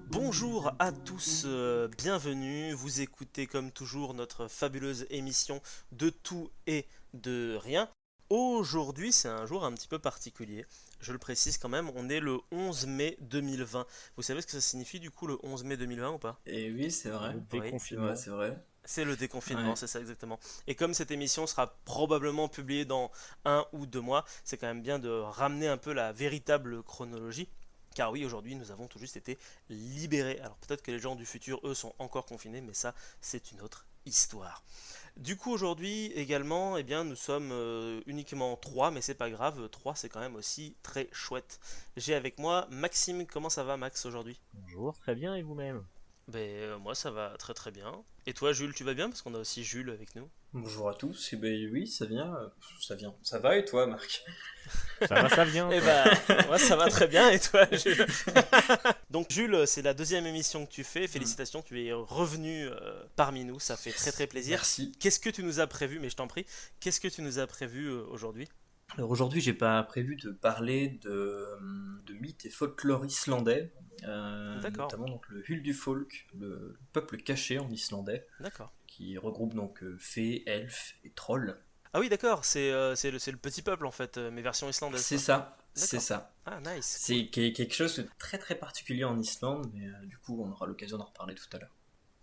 Bonjour à tous, bienvenue. Vous écoutez comme toujours notre fabuleuse émission de tout et de rien. Aujourd'hui, c'est un jour un petit peu particulier. Je le précise quand même, on est le 11 mai 2020. Vous savez ce que ça signifie du coup le 11 mai 2020 ou pas? Et oui, c'est vrai. Le Oui, C'est vrai, déconfinement. c'est vrai. c'est le déconfinement, Ouais. c'est ça exactement. Et comme cette émission sera probablement publiée dans 1 ou 2 mois, c'est quand même bien de ramener un peu la véritable chronologie. Car oui, aujourd'hui, nous avons tout juste été libérés. Alors peut-être que les gens du futur, eux, sont encore confinés, mais ça, c'est une autre histoire. Du coup, aujourd'hui également, eh bien, nous sommes uniquement trois, mais c'est pas grave. Trois, c'est quand même aussi très chouette. J'ai avec moi Maxime. Comment ça va, Max, aujourd'hui? Bonjour, très bien, et vous-même? Moi, ça va très très bien. Et toi, Jules, tu vas bien? Parce qu'on a aussi Jules avec nous. Bonjour à tous. Et ben oui, ça vient. Ça va et toi, Marc? Ça va, ça vient, Eh quoi. ben, moi ça va très bien et toi, Jules? Donc Jules, c'est la deuxième émission que tu fais. Mm. Félicitations, tu es revenu parmi nous, ça fait très très plaisir. Merci. Qu'est-ce que tu nous as prévu, mais je t'en prie, qu'est-ce que tu nous as prévu aujourd'hui? Alors aujourd'hui, j'ai pas prévu de parler de mythes et folklore islandais, D'accord, notamment donc le Huldufolk, le peuple caché en islandais, d'accord. qui regroupe donc fées, elfes et trolls. Ah oui, d'accord, c'est le petit peuple en fait, mais version islandaise C'est quoi. ça, c'est D'accord. ça. Ah nice, cool. C'est quelque chose de très très particulier en Islande, mais du coup, on aura l'occasion d'en reparler tout à l'heure.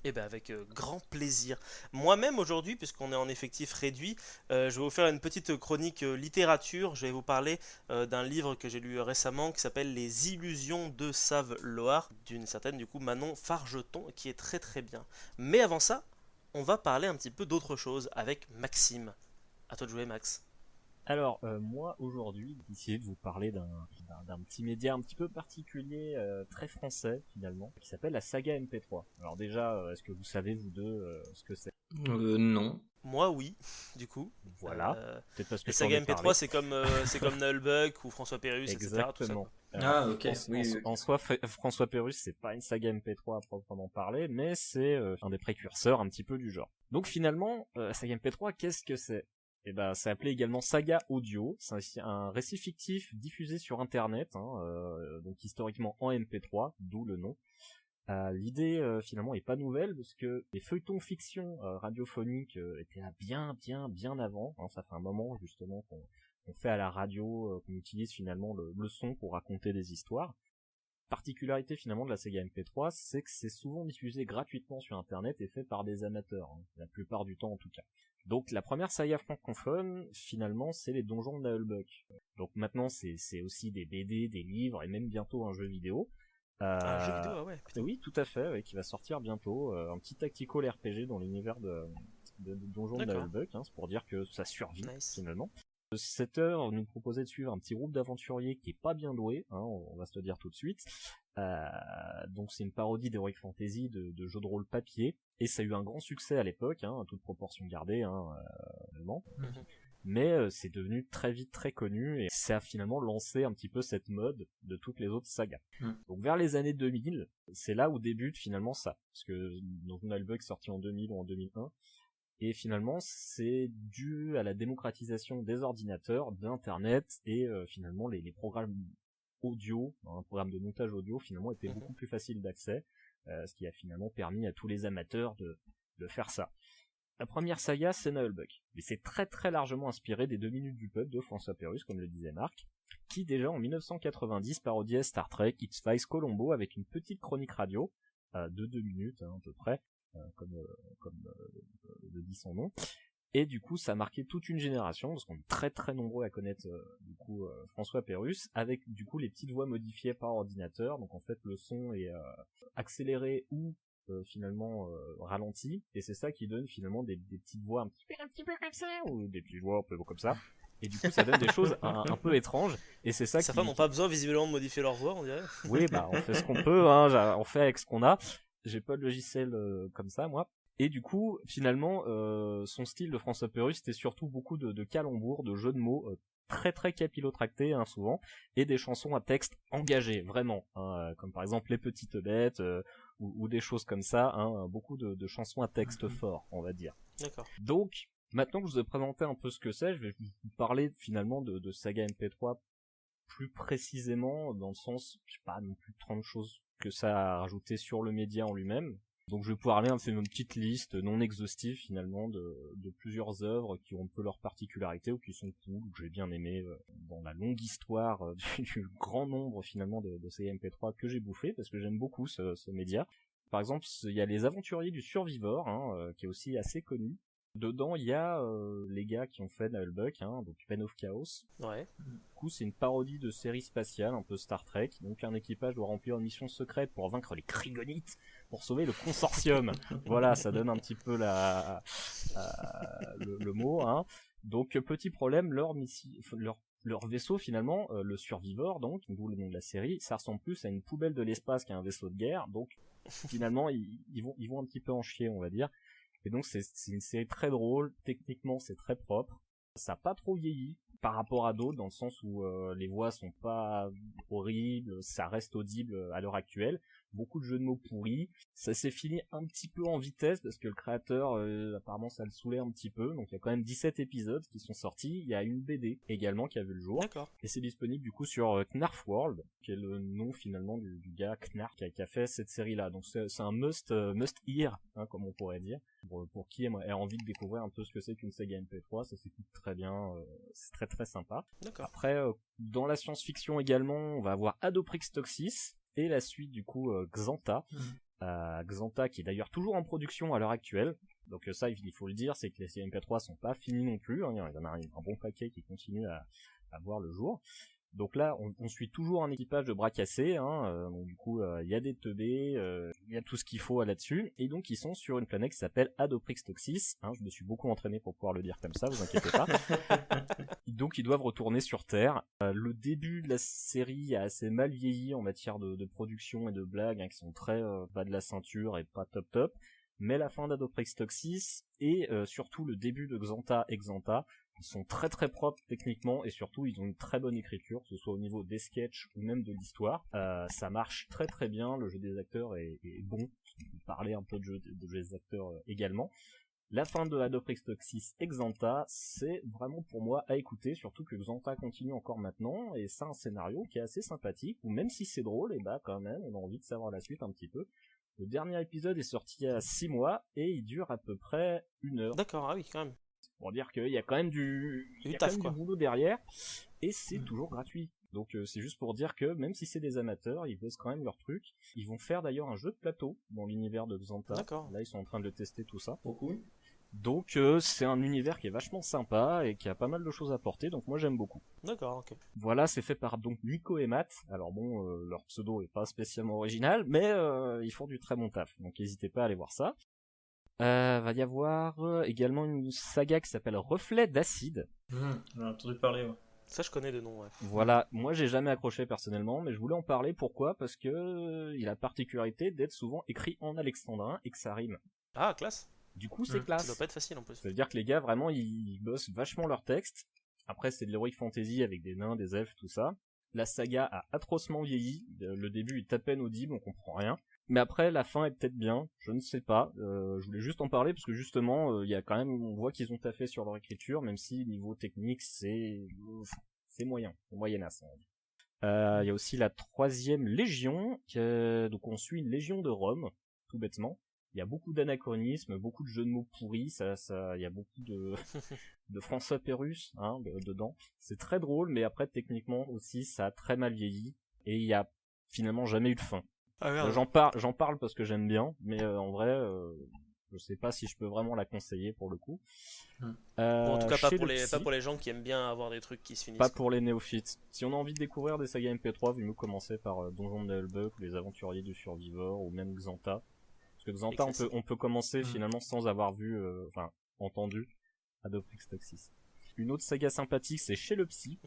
Eh ben avec grand plaisir. Moi-même aujourd'hui, puisqu'on est en effectif réduit, je vais vous faire une petite chronique littérature. Je vais vous parler d'un livre que j'ai lu récemment qui s'appelle Les Illusions de Save-Loire, d'une certaine du coup Manon Fargeton, qui est très très bien. Mais avant ça, on va parler un petit peu d'autre chose avec Maxime. À toi de jouer, Max. Alors, moi, aujourd'hui, j'ai décidé de vous parler d'un petit média un petit peu particulier, très français, finalement, qui s'appelle la saga MP3. Alors déjà, est-ce que vous savez, vous deux, ce que c'est? Non. Moi, oui, du coup. Voilà. Euh, Peut-être parce que les je t'en sagas ai MP3, parlé. c'est comme Nullbuck ou François Pérus, etc. Tout ça, Exactement. quoi. Alors, Ah, ok. Oui, ok. en soi, François Pérus, c'est pas une saga MP3 à proprement parler, mais c'est un des précurseurs un petit peu du genre. Donc finalement, la saga MP3, qu'est-ce que c'est? Eh ben, c'est appelé également saga audio. C'est un récit fictif diffusé sur Internet, hein, donc historiquement en MP3, d'où le nom. L'idée finalement est pas nouvelle parce que les feuilletons fiction radiophoniques étaient là bien avant. Hein, ça fait un moment justement qu'on fait à la radio, qu'on utilise finalement le son pour raconter des histoires. Particularité finalement de la Sega MP3, c'est que c'est souvent diffusé gratuitement sur Internet et fait par des amateurs, hein, la plupart du temps en tout cas. Donc la première saga francophone, finalement, c'est les Donjons de Nullbuck. Donc maintenant, c'est aussi des BD, des livres et même bientôt un jeu vidéo. Un jeu Euh, vidéo, ah ouais, putain. oui, tout à fait, ouais, qui va sortir bientôt. Un petit tactical RPG dans l'univers de Donjons de D'accord, Nullbuck, hein, c'est pour dire que ça survit nice. finalement. Cette heure nous proposait de suivre un petit groupe d'aventuriers qui est pas bien doué, hein, on va se le dire tout de suite. Euh, donc c'est une parodie d'Heroic Fantasy de jeu de rôle papier, et ça a eu un grand succès à l'époque, hein, à toute proportion gardée, hein, évidemment. Mhm. Mais c'est devenu très vite très connu, et ça a finalement lancé un petit peu cette mode de toutes les autres sagas. Mm. Donc vers les années 2000, c'est là où débute finalement ça, parce que Nullbuck est sorti en 2000 ou en 2001, et finalement, c'est dû à la démocratisation des ordinateurs, d'Internet, et finalement les programmes audio, un programme de montage audio finalement étaient Mhm. beaucoup plus faciles d'accès, ce qui a finalement permis à tous les amateurs de faire ça. La première saga, c'est Nullbuck, mais c'est très très largement inspiré des 2 minutes du peuple de François Pérus, comme le disait Marc, qui déjà en 1990 parodiait Star Trek, X-Files, Colombo avec une petite chronique radio de 2 minutes hein, à peu près, comme le dit son nom. Et du coup, ça a marqué toute une génération, parce qu'on est très très nombreux à connaître François Pérus, avec du coup les petites voix modifiées par ordinateur. Donc en fait, le son est accéléré ou finalement ralenti, et c'est ça qui donne finalement des petites voix un petit peu comme ça, ou des petites voix un peu comme ça. Et du coup, ça donne des choses un peu étranges, et c'est ça Certains n'ont pas besoin visiblement de modifier leur voix, on dirait. Oui, bah on fait ce qu'on peut, hein, on fait avec ce qu'on a. J'ai pas de logiciel comme ça, moi. Et du coup, finalement, son style de François Pérus, c'était surtout beaucoup de calembours, de jeux de mots très très capillotractés, hein, souvent, et des chansons à texte engagé, vraiment, hein, comme par exemple Les Petites Bêtes, ou des choses comme ça, hein, beaucoup de chansons à texte fort, on va dire. D'accord. Donc, maintenant que je vous ai présenté un peu ce que c'est, je vais vous parler finalement de Saga MP3 plus précisément, dans le sens, je sais pas non plus 30 choses que ça a rajouté sur le média en lui-même. Donc je vais pouvoir aller faire une petite liste non exhaustive finalement de plusieurs œuvres qui ont un peu leurs particularités ou qui sont cool, ou que j'ai bien aimé dans la longue histoire du grand nombre finalement de Saga MP3 que j'ai bouffé, parce que j'aime beaucoup ce média. Par exemple, il y a les Aventuriers du Survivor, qui est aussi assez connu. Dedans, il y a les gars qui ont fait Nullbuck, donc Pen of Chaos. Ouais. Du coup, c'est une parodie de série spatiale, un peu Star Trek. Donc, un équipage doit remplir une mission secrète pour vaincre les Krygonites, pour sauver le consortium. Voilà, ça donne un petit peu le mot. Donc, petit problème, leur vaisseau, finalement, le Survivor, donc, d'où le nom de la série, ça ressemble plus à une poubelle de l'espace qu'à un vaisseau de guerre. Donc, finalement, ils vont un petit peu en chier, on va dire. Et donc c'est une série très drôle, techniquement c'est très propre, ça a pas trop vieilli par rapport à d'autres, dans le sens où les voix sont pas horribles, ça reste audible à l'heure actuelle, beaucoup de jeux de mots pourris, ça s'est fini un petit peu en vitesse parce que le créateur apparemment ça le saoulait un petit peu, donc il y a quand même 17 épisodes qui sont sortis, il y a une BD également qui a vu le jour. D'accord. Et c'est disponible du coup sur Knarf World, qui est le nom finalement du gars Knarf qui a fait cette série là, donc c'est un must hear, comme on pourrait dire, pour qui a envie de découvrir un peu ce que c'est qu'une saga MP3, ça s'écoute très bien, c'est très très sympa. D'accord. Après dans la science-fiction également, on va avoir Adoprix Toxis et la suite du coup Xanta. Xanta qui est d'ailleurs toujours en production à l'heure actuelle. Donc ça il faut le dire, c'est que les séries MP3 sont pas finies non plus, il y en a un bon paquet qui continue à voir le jour. Donc là, on suit toujours un équipage de bras cassés, donc du coup, il y a des teubés, il y a tout ce qu'il faut là-dessus, et donc ils sont sur une planète qui s'appelle Adoprix Toxis, je me suis beaucoup entraîné pour pouvoir le dire comme ça, vous inquiétez pas. Donc ils doivent retourner sur Terre. Le début de la série a assez mal vieilli en matière de production et de blagues, qui sont très bas de la ceinture et pas top, mais la fin d'Adoprix Toxis et surtout le début de Xanta et Xanta, ils sont très très propres techniquement et surtout ils ont une très bonne écriture, que ce soit au niveau des sketchs ou même de l'histoire. Ça marche très très bien, le jeu des acteurs est bon, parler un peu de jeu des acteurs également. La fin de Adoprix Toxis et Xanta, c'est vraiment pour moi à écouter, surtout que Xanta continue encore maintenant, et c'est un scénario qui est assez sympathique, où même si c'est drôle, et quand même, on a envie de savoir la suite un petit peu. Le dernier épisode est sorti il y a 6 mois, et il dure à peu près 1 heure. D'accord, ah oui, quand même. Pour dire qu'il y a quand même du boulot derrière, et c'est toujours gratuit. Donc c'est juste pour dire que même si c'est des amateurs, ils bossent quand même leur truc. Ils vont faire d'ailleurs un jeu de plateau dans l'univers de Xanta. D'accord. Là ils sont en train de le tester tout ça. Trop cool. Donc c'est un univers qui est vachement sympa et qui a pas mal de choses à porter, donc moi j'aime beaucoup. D'accord, ok. Voilà, c'est fait par donc Nico et Matt. Alors bon, leur pseudo est pas spécialement original, mais ils font du très bon taf, donc n'hésitez pas à aller voir ça. Va y avoir également une saga qui s'appelle Reflet d'acide. J'en ai entendu parler, ouais. Ça, je connais de nom, ouais. Voilà, moi j'ai jamais accroché personnellement, mais je voulais en parler. Pourquoi ? Parce que il a la particularité d'être souvent écrit en alexandrin et que ça rime. Ah, classe. Du coup, c'est Ça classe. doit pas être facile en plus. Ça veut dire que les gars, vraiment, ils bossent vachement leur texte. Après, c'est de l'heroic fantasy avec des nains, des elfes, tout ça. La saga a atrocement vieilli. Le début est à peine audible, on comprend rien. Mais après, la fin est peut-être bien, je ne sais pas. Je voulais juste en parler parce que justement, il y a quand même, on voit qu'ils ont taffé sur leur écriture, même si niveau technique, c'est moyen, moyennasse. Il y a aussi la 3e Légion, donc on suit une Légion de Rome, tout bêtement. Il y a beaucoup d'anachronismes, beaucoup de jeux de mots pourris, il y a beaucoup de François Pérusse dedans. C'est très drôle, mais après techniquement aussi ça a très mal vieilli et il y a finalement jamais eu de fin. Ah, J'en parle parce que j'aime bien, mais en vrai, je sais pas si je peux vraiment la conseiller pour le coup. Bon, en tout cas, pas Psy, pour les gens qui aiment bien avoir des trucs qui se finissent. pas pour les néophytes. Si on a envie de découvrir des sagas MP3, vaut mieux commencer par Donjon de Nullbuck, ou les Aventuriers du Survivor, ou même Xanta. Parce que Xanta, on peut commencer finalement sans avoir vu, entendu Adoprix Toxis. Une autre saga sympathique, c'est Chez le Psy,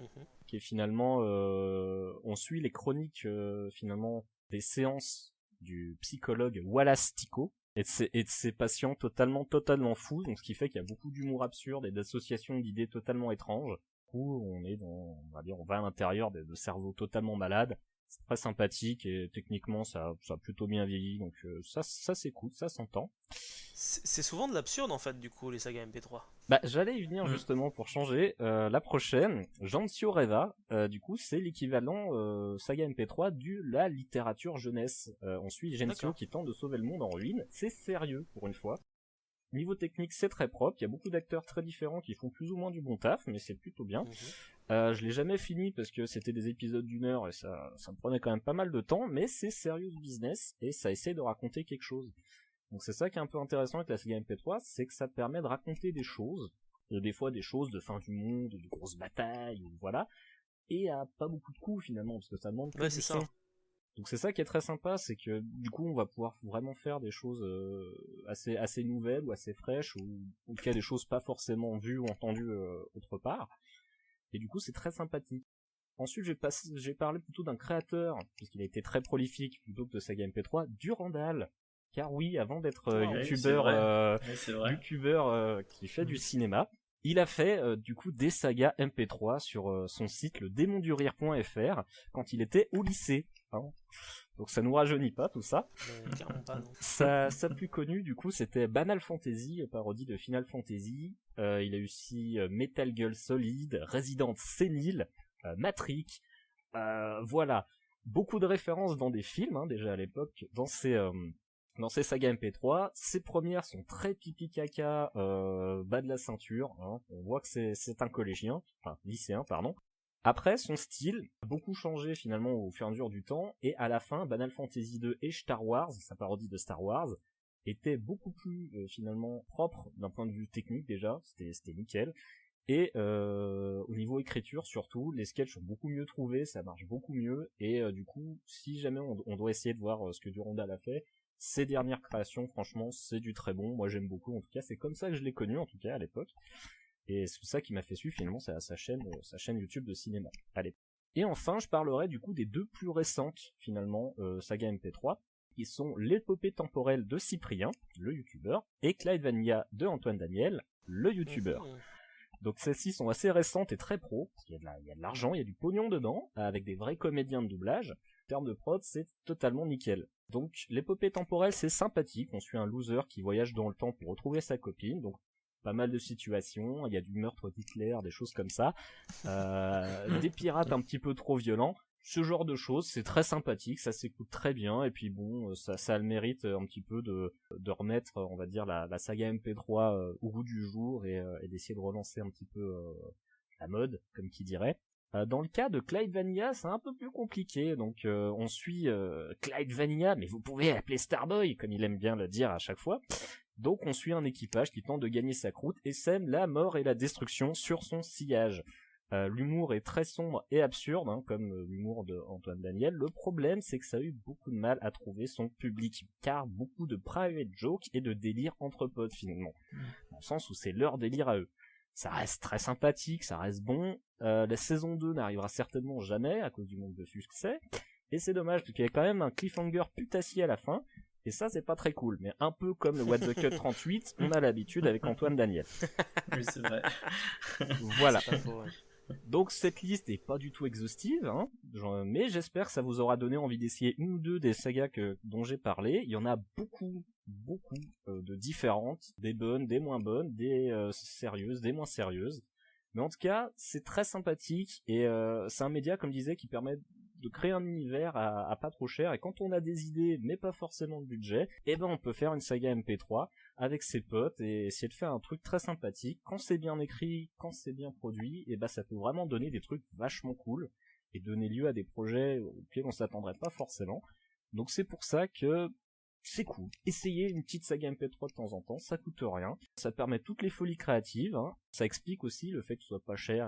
qui est finalement, on suit les chroniques finalement des séances du psychologue Wallace Tico et de ses patients totalement fous, donc ce qui fait qu'il y a beaucoup d'humour absurde et d'associations d'idées totalement étranges, où on va à l'intérieur de cerveaux totalement malades. C'est très sympathique et techniquement ça a plutôt bien vieilli, donc ça c'est cool, ça s'entend. C'est souvent de l'absurde en fait, du coup, les sagas MP3. Bah, j'allais y venir justement pour changer. La prochaine, Gentio Reva, du coup, c'est l'équivalent saga MP3 de la littérature jeunesse. On suit Gentio D'accord. qui tente de sauver le monde en ruine. C'est sérieux pour une fois. Niveau technique, c'est très propre. Il y a beaucoup d'acteurs très différents qui font plus ou moins du bon taf, mais c'est plutôt bien. Je l'ai jamais fini parce que c'était des épisodes d'1 heure et ça me prenait quand même pas mal de temps, mais c'est serious business et ça essaie de raconter quelque chose. Donc c'est ça qui est un peu intéressant avec la saga MP3, c'est que ça permet de raconter des choses, des fois des choses de fin du monde, de grosses batailles, ou voilà, et à pas beaucoup de coups finalement, parce que ça demande que Ouais, du c'est son. ça. Donc c'est ça qui est très sympa, c'est que du coup on va pouvoir vraiment faire des choses assez nouvelles ou assez fraîches, ou en tout cas des choses pas forcément vues ou entendues autre part, et du coup c'est très sympathique. Ensuite, j'ai parlé plutôt d'un créateur, puisqu'il a été très prolifique plutôt que de saga MP3, Durandal. Car oui, avant d'être youtubeur qui fait du cinéma, il a fait du coup des sagas MP3 sur son site le démondurire.fr quand il était au lycée. Hein. Donc ça nous rajeunit pas tout ça. Clairement pas, non. Sa plus connue du coup c'était Banal Fantasy, parodie de Final Fantasy. Il a eu aussi Metal Gear Solid, Resident Senile, Matrix, voilà. Beaucoup de références dans des films, hein, déjà à l'époque, dans ces sagas MP3. Ces premières sont très pipi caca, bas de la ceinture, hein. On voit que c'est un collégien, enfin lycéen, pardon. Après, son style a beaucoup changé finalement au fur et à mesure du temps, et à la fin, Banal Fantasy 2 et Star Wars, sa parodie de Star Wars, étaient beaucoup plus finalement propres d'un point de vue technique déjà, c'était nickel. Et au niveau écriture surtout, les sketchs sont beaucoup mieux trouvés, ça marche beaucoup mieux, et du coup, si jamais on doit essayer de voir ce que Durandal a fait, ses dernières créations, franchement, c'est du très bon, moi j'aime beaucoup, en tout cas c'est comme ça que je l'ai connu, en tout cas à l'époque, et c'est ça qui m'a fait suivre finalement sa chaîne YouTube de cinéma. Allez. Et enfin, je parlerai du coup des deux plus récentes, finalement, saga MP3, qui sont l'épopée temporelle de Cyprien, le youtubeur, et Clyde Vanilla de Antoine Daniel, le youtubeur. Donc celles-ci sont assez récentes et très pro, parce qu'il y a de l'argent, il y a du pognon dedans, avec des vrais comédiens de doublage. En termes de prod, c'est totalement nickel. Donc l'épopée temporelle, c'est sympathique, on suit un loser qui voyage dans le temps pour retrouver sa copine, donc pas mal de situations, il y a du meurtre d'Hitler, des choses comme ça, des pirates un petit peu trop violents, ce genre de choses, c'est très sympathique, ça s'écoute très bien, et puis bon, ça a le mérite un petit peu de remettre, on va dire, la saga MP3 au goût du jour, et d'essayer de relancer un petit peu la mode, comme qui dirait. Dans le cas de Clyde Vanilla, c'est un peu plus compliqué, donc on suit Clyde Vanilla, mais vous pouvez l'appeler Starboy, comme il aime bien le dire à chaque fois. Donc on suit un équipage qui tente de gagner sa croûte et sème la mort et la destruction sur son sillage. L'humour est très sombre et absurde, hein, comme l'humour de Antoine Daniel. Le problème, c'est que ça a eu beaucoup de mal à trouver son public, car beaucoup de private jokes et de délire entre potes finalement, dans le sens où c'est leur délire à eux. Ça reste très sympathique, ça reste bon. La saison 2 n'arrivera certainement jamais à cause du manque de succès, et c'est dommage parce qu'il y a quand même un cliffhanger putassier à la fin. Et ça, c'est pas très cool, mais un peu comme le What the Cut 38, on a l'habitude avec Antoine Daniel. Oui, c'est vrai. Voilà. C'est pas faux, ouais. Donc cette liste est pas du tout exhaustive, hein, mais j'espère que ça vous aura donné envie d'essayer une ou deux des sagas dont j'ai parlé. Il y en a beaucoup de différentes, des bonnes, des moins bonnes, des sérieuses, des moins sérieuses. Mais en tout cas, c'est très sympathique, et c'est un média, comme je disais, qui permet de créer un univers à pas trop cher, et quand on a des idées mais pas forcément de budget, eh ben on peut faire une saga MP3 avec ses potes et essayer de faire un truc très sympathique. Quand c'est bien écrit, quand c'est bien produit, et ben ça peut vraiment donner des trucs vachement cool et donner lieu à des projets auxquels on s'attendrait pas forcément. Donc c'est pour ça que c'est cool. Essayez une petite saga MP3 de temps en temps, ça coûte rien. Ça permet toutes les folies créatives, hein. Ça explique aussi le fait que ce soit pas cher,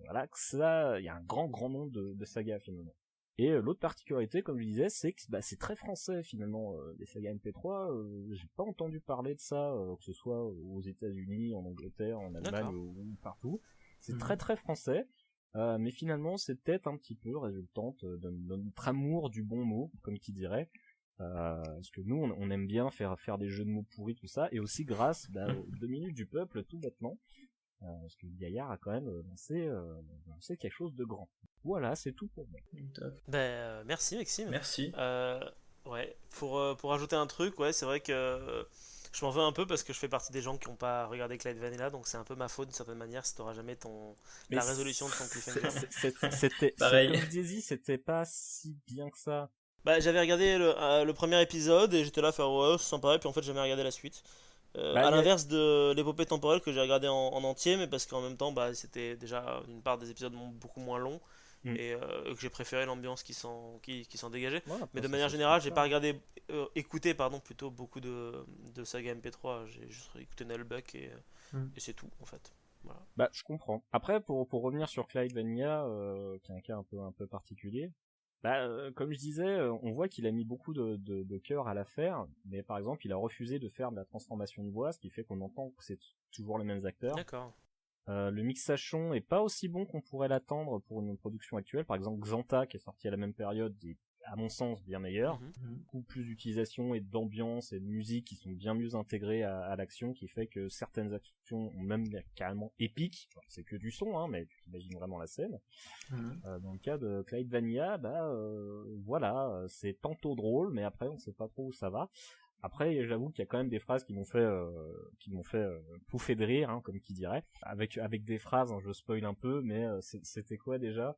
voilà, que ça, il y a un grand nombre de sagas finalement. Et l'autre particularité, comme je disais, c'est que c'est très français finalement, les sagas MP3. J'ai pas entendu parler de ça, que ce soit aux États-Unis, en Angleterre, en Allemagne ou partout. C'est très très français, mais finalement c'est peut-être un petit peu résultante de notre amour du bon mot, comme qui dirait. Parce que nous on aime bien faire des jeux de mots pourris, tout ça, et aussi grâce aux 2 minutes du peuple, tout bêtement. parce que Gaillard a quand même lancé quelque chose de grand. Voilà, c'est tout pour moi. Merci Maxime. Merci. Ouais, pour ajouter un truc, ouais, c'est vrai que je m'en veux un peu parce que je fais partie des gens qui n'ont pas regardé Clyde Vanilla, donc c'est un peu ma faute d'une certaine manière si t'auras jamais la résolution de ton cliffhanger. C'était Pareil. comme Daisy, c'était pas si bien que ça. Bah, j'avais regardé le premier épisode et j'étais là à faire ouais, c'est sympa, et puis en fait, j'ai jamais regardé la suite. À l'inverse de l'épopée temporelle que j'ai regardé en entier, mais parce qu'en même temps, bah, c'était déjà d'une part des épisodes beaucoup moins longs et que j'ai préféré l'ambiance qui s'en dégageait. Ouais, Mais de manière générale, j'ai pas regardé, écouté pardon, plutôt beaucoup de saga MP3. J'ai juste écouté Nullbuck et c'est tout en fait. Voilà. Bah, je comprends. Après, pour revenir sur Clyde Vanilla, qui est un cas un peu particulier, comme je disais, on voit qu'il a mis beaucoup de cœur à l'affaire, mais par exemple, il a refusé de faire de la transformation de voix, ce qui fait qu'on entend que c'est toujours les mêmes acteurs. D'accord. Le mixage son est pas aussi bon qu'on pourrait l'attendre pour une production actuelle. Par exemple, Xanta, qui est sorti à la même période, est à mon sens bien meilleur. Beaucoup plus d'utilisation et d'ambiance et de musique qui sont bien mieux intégrées à l'action, qui fait que certaines actions ont même carrément épiques. Enfin, c'est que du son, hein, mais tu imagines vraiment la scène. Dans le cas de Clyde Vanilla, voilà, c'est tantôt drôle, mais après on sait pas trop où ça va. Après, j'avoue qu'il y a quand même des phrases qui m'ont fait pouffer de rire, hein, comme qui dirait. Avec des phrases, hein, je spoil un peu, mais c'était quoi déjà?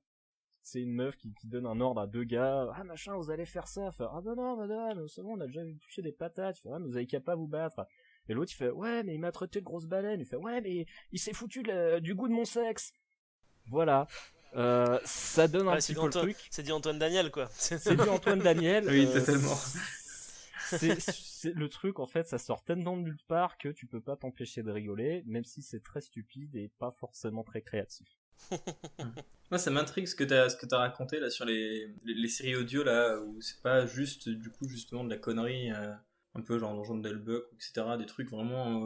C'est une meuf qui donne un ordre à deux gars. Ah machin, vous allez faire ça. Fait, ah bah non madame, c'est bon, on a déjà touché des patates. Fait, ah, mais vous avez qu'à pas vous battre. Et l'autre il fait, ouais mais il m'a traité de grosse baleine. Il fait, ouais mais il s'est foutu du goût de mon sexe. Voilà. Ça donne un petit peu le truc. C'est dit Antoine Daniel quoi. C'est dit Antoine Daniel. Oui, totalement. C'est le truc en fait, ça sort tellement de nulle part que tu peux pas t'empêcher de rigoler, même si c'est très stupide et pas forcément très créatif. Moi, ça m'intrigue ce que t'as raconté là sur les séries audio là où c'est pas juste du coup justement de la connerie, un peu genre Donjon de Nullbuck, etc. Des trucs vraiment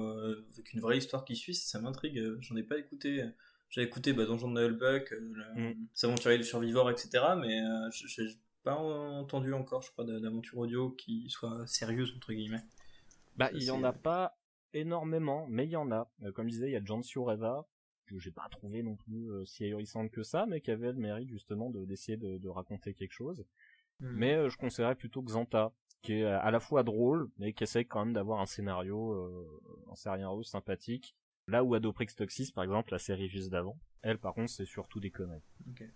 avec une vraie histoire qui suit. Ça m'intrigue. J'en ai pas écouté. J'avais écouté Donjon de Nullbuck, S'aventurier du Survivor, etc. Mais j'ai pas entendu encore, je crois, d'aventure audio qui soit sérieuse entre guillemets. Il y en a pas énormément, mais il y en a. Comme je disais, il y a Jancio Reva, que j'ai pas trouvé non plus si ahurissante que ça, mais qui avait le mérite justement d'essayer de raconter quelque chose. Mais je conseillerais plutôt Xanta, qui est à la fois drôle, mais qui essaie quand même d'avoir un scénario sympathique. Là où Adoprix Toxis, par exemple, la série juste d'avant, elle par contre c'est surtout des conneries. Okay.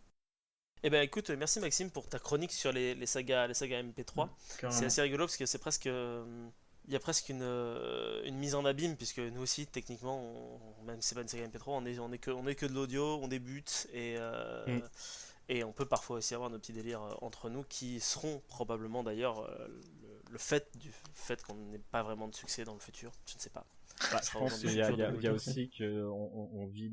Eh ben écoute, merci Maxime pour ta chronique sur les sagas MP3. C'est assez rigolo parce que c'est presque... il y a presque une mise en abîme, puisque nous aussi, techniquement, même si c'est pas une saga MP3, on est que de l'audio, on débute, et on peut parfois aussi avoir nos petits délires entre nous, qui seront probablement d'ailleurs le fait du fait qu'on n'ait pas vraiment de succès dans le futur, je ne sais pas. Je pense qu'il y a aussi qu'on vit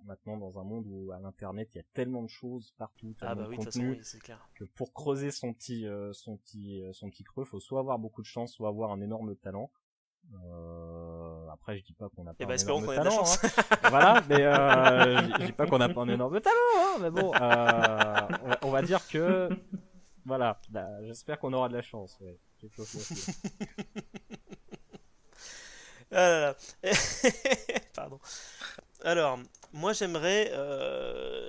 maintenant dans un monde où à l'internet il y a tellement de choses partout, tellement de contenu, oui, c'est clair. que pour creuser son petit creux, faut soit avoir beaucoup de chance, soit avoir un énorme talent. Après je dis pas qu'on n'a pas un énorme talent, hein. Voilà, mais je dis pas qu'on n'a pas un énorme talent, hein, mais bon, on va dire que voilà, j'espère qu'on aura de la chance, ouais. Ah là là. Pardon. Alors, moi j'aimerais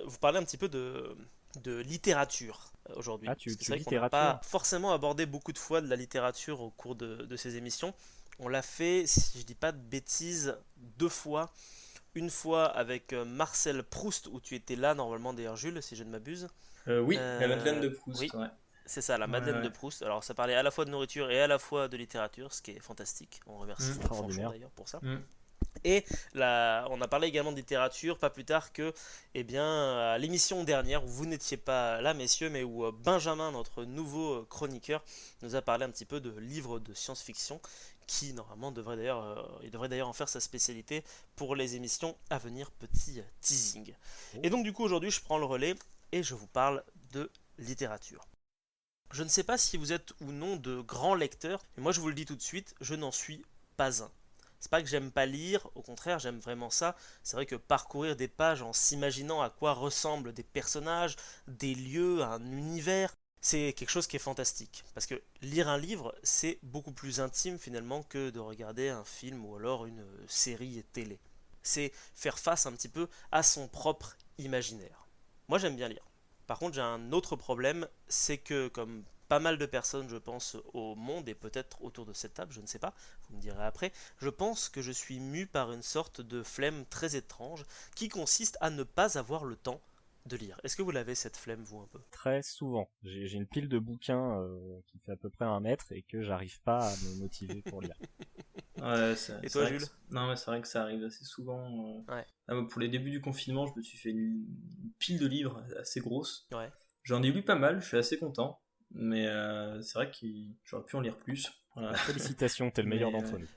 vous parler un petit peu de littérature aujourd'hui. C'est vrai qu'on n'a pas forcément abordé beaucoup de fois de la littérature au cours de ces émissions. On l'a fait, si je dis pas de bêtises, 2 fois. Une fois avec Marcel Proust, où tu étais là normalement d'ailleurs Jules, si je ne m'abuse. Oui, la Madeleine de Proust. Oui. Ouais. C'est ça, la Madeleine de Proust. Alors ça parlait à la fois de nourriture et à la fois de littérature, ce qui est fantastique. On remercie Fanchon d'ailleurs pour ça. Et là, on a parlé également de littérature, pas plus tard que à l'émission dernière, où vous n'étiez pas là messieurs, mais où Benjamin, notre nouveau chroniqueur, nous a parlé un petit peu de livres de science-fiction, qui normalement devrait d'ailleurs en faire sa spécialité pour les émissions à venir, petit teasing. Et donc du coup aujourd'hui je prends le relais et je vous parle de littérature. Je ne sais pas si vous êtes ou non de grands lecteurs, mais moi je vous le dis tout de suite, je n'en suis pas un. C'est pas que j'aime pas lire, au contraire j'aime vraiment ça. C'est vrai que parcourir des pages en s'imaginant à quoi ressemblent des personnages, des lieux, un univers, c'est quelque chose qui est fantastique. Parce que lire un livre, c'est beaucoup plus intime finalement que de regarder un film ou alors une série télé. C'est faire face un petit peu à son propre imaginaire. Moi j'aime bien lire. Par contre j'ai un autre problème, c'est que comme pas mal de personnes je pense au monde et peut-être autour de cette table, je ne sais pas, vous me direz après, je pense que je suis mu par une sorte de flemme très étrange qui consiste à ne pas avoir le temps de lire. Est-ce que vous l'avez cette flemme vous un peu? Très souvent. J'ai une pile de bouquins qui fait à peu près 1 mètre et que j'arrive pas à me motiver pour lire. Ouais, Et toi Jules? Non, mais c'est vrai que ça arrive assez souvent. Ouais. Pour les débuts du confinement, je me suis fait une pile de livres assez grosse. Ouais. J'en ai lu pas mal, je suis assez content. Mais c'est vrai que j'aurais pu en lire plus. Voilà. Félicitations, t'es le meilleur d'entre nous.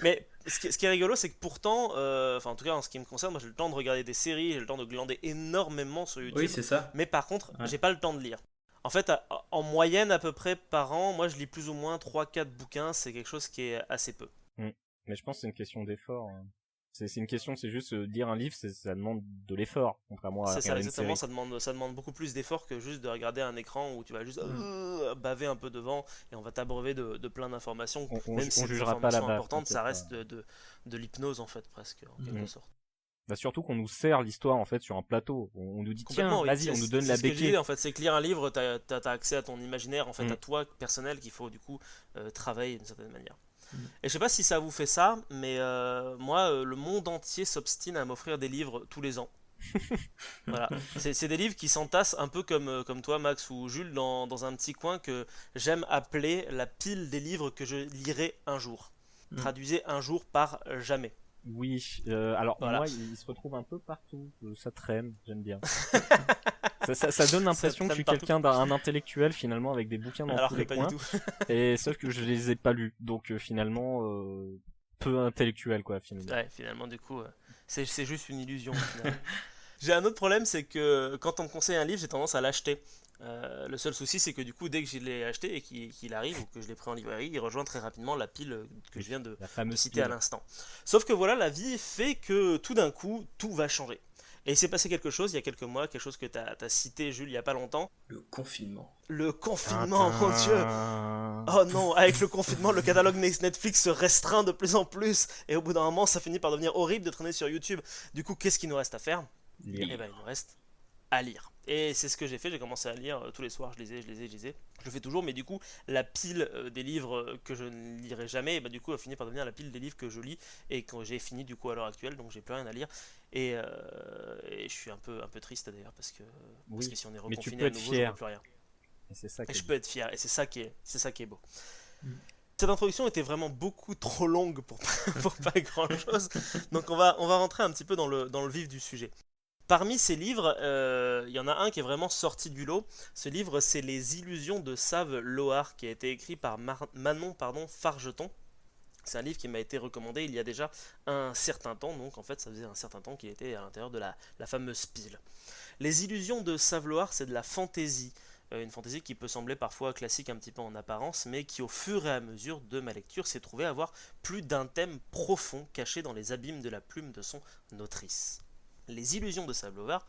Mais ce qui est rigolo, c'est que pourtant, enfin en tout cas en ce qui me concerne, moi j'ai le temps de regarder des séries, j'ai le temps de glander énormément sur YouTube. Oui, c'est ça. Mais par contre, Ouais. j'ai pas le temps de lire. En fait, en moyenne à peu près par an, moi je lis plus ou moins 3-4 bouquins, c'est quelque chose qui est assez peu. Mais je pense que c'est une question d'effort. Hein. C'est une question, c'est juste lire un livre, ça demande de l'effort, contrairement à C'est ça, regarder une exactement, série. ça demande beaucoup plus d'efforts que juste de regarder un écran où tu vas juste baver un peu devant et on va t'abreuver de plein d'informations. Même si On c'est des jugera pas la informations base. importantes, ça t'inquiète reste de l'hypnose en fait, presque, en quelque sorte. Bah surtout qu'on nous sert l'histoire en fait sur un plateau. On nous dit tiens, Complètement, oui. vas-y, on nous donne la C'est ce que je béquille. disais, en fait, c'est que lire un livre, t'as accès à ton imaginaire, en fait, à toi personnel qu'il faut du coup travailler d'une certaine manière. Et je sais pas si ça vous fait ça, mais moi, le monde entier s'obstine à m'offrir des livres tous les ans. Voilà, c'est des livres qui s'entassent un peu comme toi, Max ou Jules, dans un petit coin que j'aime appeler la pile des livres que je lirai un jour. Traduisez un jour par jamais. Oui, alors Voilà. moi, il se retrouve un peu partout. Ça traîne, j'aime bien. ça donne l'impression que je suis quelqu'un d'un intellectuel finalement avec des bouquins dans Alors tous que les pas coins. du tout. Et sauf que je les ai pas lus, donc finalement peu intellectuel quoi finalement. Ouais, finalement du coup, c'est juste une illusion. Finalement. J'ai un autre problème, c'est que quand on me conseille un livre, j'ai tendance à l'acheter. Le seul souci, c'est que du coup, dès que je l'ai acheté et qu'il arrive ou que je l'ai pris en librairie, il rejoint très rapidement la pile que je viens de citer à l'instant. Sauf que voilà, la vie fait que tout d'un coup, tout va changer. Et il s'est passé quelque chose il y a quelques mois, quelque chose que tu as cité, Jules, il n'y a pas longtemps. Le confinement. Le confinement, mon Dieu! Oh non, avec le confinement, le catalogue Netflix se restreint de plus en plus. Et au bout d'un moment, ça finit par devenir horrible de traîner sur YouTube. Du coup, qu'est-ce qu'il nous reste à faire? Lire. Eh ben, il nous reste à lire. Et c'est ce que j'ai fait, j'ai commencé à lire tous les soirs, je lisais. Je le fais toujours, mais du coup, la pile des livres que je ne lirai jamais, bah, du coup, a fini par devenir la pile des livres que je lis et que j'ai fini du coup à l'heure actuelle, donc j'ai plus rien à lire. Et je suis un peu triste d'ailleurs, parce que si on est reconfiné à nouveau, je ne vois plus rien. Et c'est ça et je peux être fier, et c'est ça qui est beau. Cette introduction était vraiment beaucoup trop longue pour pas grand chose, donc on va rentrer un petit peu dans le vif du sujet. Parmi ces livres, il y en a un qui est vraiment sorti du lot. Ce livre, c'est Les Illusions de Save Loar, qui a été écrit par Manon Fargeton. C'est un livre qui m'a été recommandé il y a déjà un certain temps, donc en fait ça faisait un certain temps qu'il était à l'intérieur de la fameuse pile. Les Illusions de Save Loar, c'est de la fantaisie. Une fantaisie qui peut sembler parfois classique un petit peu en apparence, mais qui au fur et à mesure de ma lecture s'est trouvé avoir plus d'un thème profond caché dans les abîmes de la plume de son autrice. Les Illusions de Save Loar,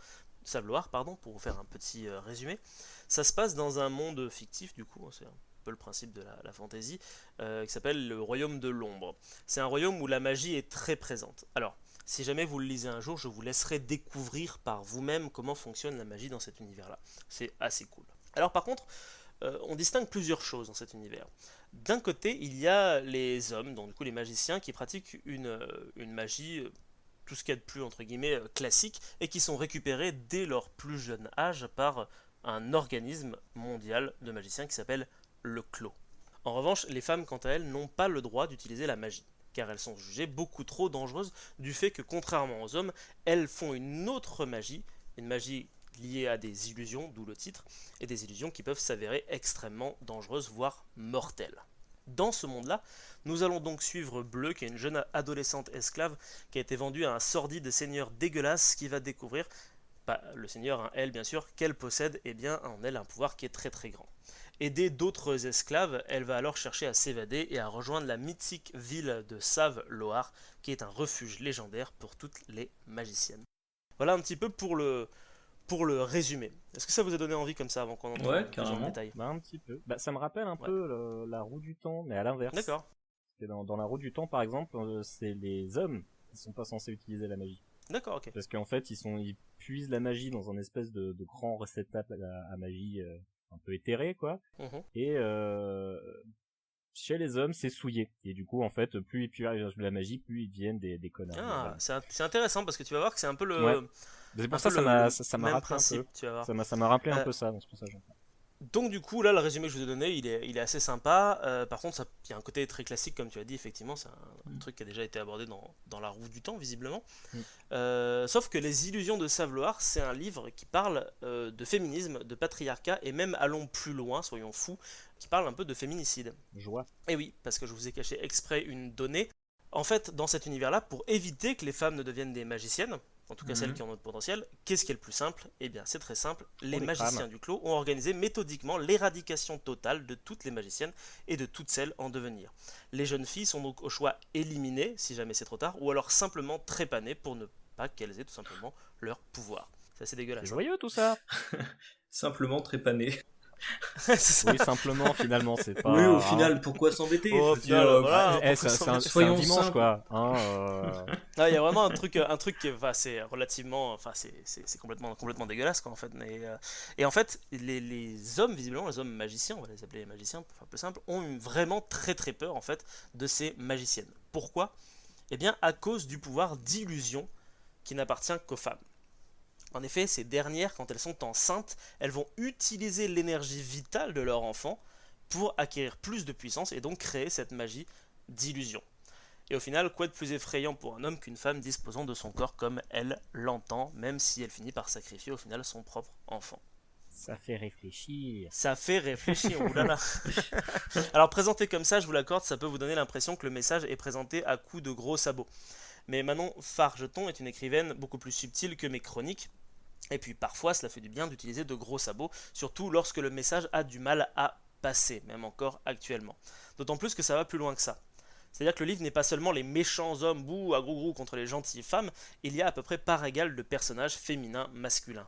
pour vous faire un petit résumé, ça se passe dans un monde fictif, du coup, c'est un peu le principe de la fantaisie, qui s'appelle le Royaume de l'Ombre. C'est un royaume où la magie est très présente. Alors, si jamais vous le lisez un jour, je vous laisserai découvrir par vous-même comment fonctionne la magie dans cet univers-là. C'est assez cool. Alors par contre, on distingue plusieurs choses dans cet univers. D'un côté, il y a les hommes, donc du coup les magiciens, qui pratiquent une magie... tout ce qu'il y a de plus, entre guillemets, classique, et qui sont récupérés dès leur plus jeune âge par un organisme mondial de magiciens qui s'appelle le Clos. En revanche, les femmes, quant à elles, n'ont pas le droit d'utiliser la magie, car elles sont jugées beaucoup trop dangereuses du fait que, contrairement aux hommes, elles font une autre magie, une magie liée à des illusions, d'où le titre, et des illusions qui peuvent s'avérer extrêmement dangereuses, voire mortelles. Dans ce monde-là, nous allons donc suivre Bleu, qui est une jeune adolescente esclave qui a été vendue à un sordide seigneur dégueulasse qui va découvrir, pas le seigneur, hein, elle bien sûr, qu'elle possède en elle un pouvoir qui est très très grand. Aidée d'autres esclaves, elle va alors chercher à s'évader et à rejoindre la mythique ville de Save Loar, qui est un refuge légendaire pour toutes les magiciennes. Voilà un petit peu pour le résumé. Est-ce que ça vous a donné envie comme ça avant qu'on entre Ouais, plus en carrément. détail? Bah un petit peu. Bah ça me rappelle un peu la roue du temps, mais à l'inverse. D'accord. Que dans la roue du temps, par exemple, c'est les hommes qui sont pas censés utiliser la magie. D'accord, ok. Parce qu'en fait, ils puisent la magie dans un espèce de grand réceptacle à magie un peu éthéré, quoi. Mhm. Et chez les hommes, c'est souillé. Et du coup, en fait, plus ils puisent de la magie, plus ils deviennent des connards. Ah, c'est intéressant parce que tu vas voir que c'est un peu le, Ouais. C'est pour ça que ça m'a même rappelé principe, un peu. tu vas voir. Ça m'a rappelé un Euh, peu ça, donc c'est pour ça que j'en parle. Donc du coup, là, le résumé que je vous ai donné, il est assez sympa. Par contre, il y a un côté très classique, comme tu as dit, effectivement, c'est un truc qui a déjà été abordé dans la roue du temps, visiblement. Sauf que Les Illusions de Saveloir, c'est un livre qui parle de féminisme, de patriarcat, et même, allons plus loin, soyons fous, qui parle un peu de féminicide. Joie. Et oui, parce que je vous ai caché exprès une donnée. En fait, dans cet univers-là, pour éviter que les femmes ne deviennent des magiciennes, en tout cas celles qui en ont le potentiel, qu'est-ce qui est le plus simple? Eh bien, c'est très simple. Les magiciens du clos ont organisé méthodiquement l'éradication totale de toutes les magiciennes et de toutes celles en devenir. Les jeunes filles sont donc au choix éliminées, si jamais c'est trop tard, ou alors simplement trépanées pour ne pas qu'elles aient tout simplement leur pouvoir. C'est assez dégueulasse. C'est joyeux tout ça. Simplement trépané. C'est ça. Oui, simplement, finalement, c'est pas. Oui, au final, pourquoi s'embêter? Oh, Je veux final, dire, voilà. c'est un soyons dimanche, simples. quoi. Il y a vraiment un truc qui enfin, c'est relativement, enfin c'est complètement dégueulasse quoi en fait. Et en fait, les hommes visiblement, les hommes magiciens, on va les appeler les magiciens, pour faire plus simple, ont vraiment très très peur en fait de ces magiciennes. Pourquoi? Eh bien à cause du pouvoir d'illusion qui n'appartient qu'aux femmes. En effet, ces dernières, quand elles sont enceintes, elles vont utiliser l'énergie vitale de leur enfant pour acquérir plus de puissance et donc créer cette magie d'illusion. Et au final, quoi de plus effrayant pour un homme qu'une femme disposant de son corps comme elle l'entend, même si elle finit par sacrifier au final son propre enfant. Ça fait réfléchir. Ça fait réfléchir, oulala. Alors présenté comme ça, je vous l'accorde, ça peut vous donner l'impression que le message est présenté à coups de gros sabots. Mais Manon Fargeton est une écrivaine beaucoup plus subtile que mes chroniques. Et puis parfois, cela fait du bien d'utiliser de gros sabots, surtout lorsque le message a du mal à passer, même encore actuellement. D'autant plus que ça va plus loin que ça. C'est-à-dire que le livre n'est pas seulement les méchants hommes bouh à grou contre les gentilles femmes, il y a à peu près part égale de personnages féminins masculins.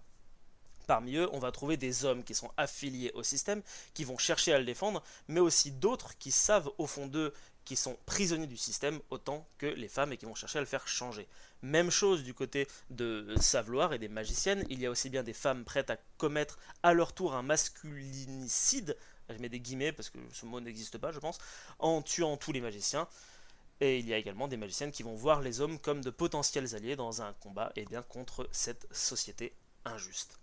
Parmi eux, on va trouver des hommes qui sont affiliés au système, qui vont chercher à le défendre, mais aussi d'autres qui savent au fond d'eux qui sont prisonniers du système autant que les femmes et qui vont chercher à le faire changer. Même chose du côté de Saveloir et des magiciennes, il y a aussi bien des femmes prêtes à commettre à leur tour un masculinicide, je mets des guillemets parce que ce mot n'existe pas je pense, en tuant tous les magiciens. Et il y a également des magiciennes qui vont voir les hommes comme de potentiels alliés dans un combat contre cette société injuste.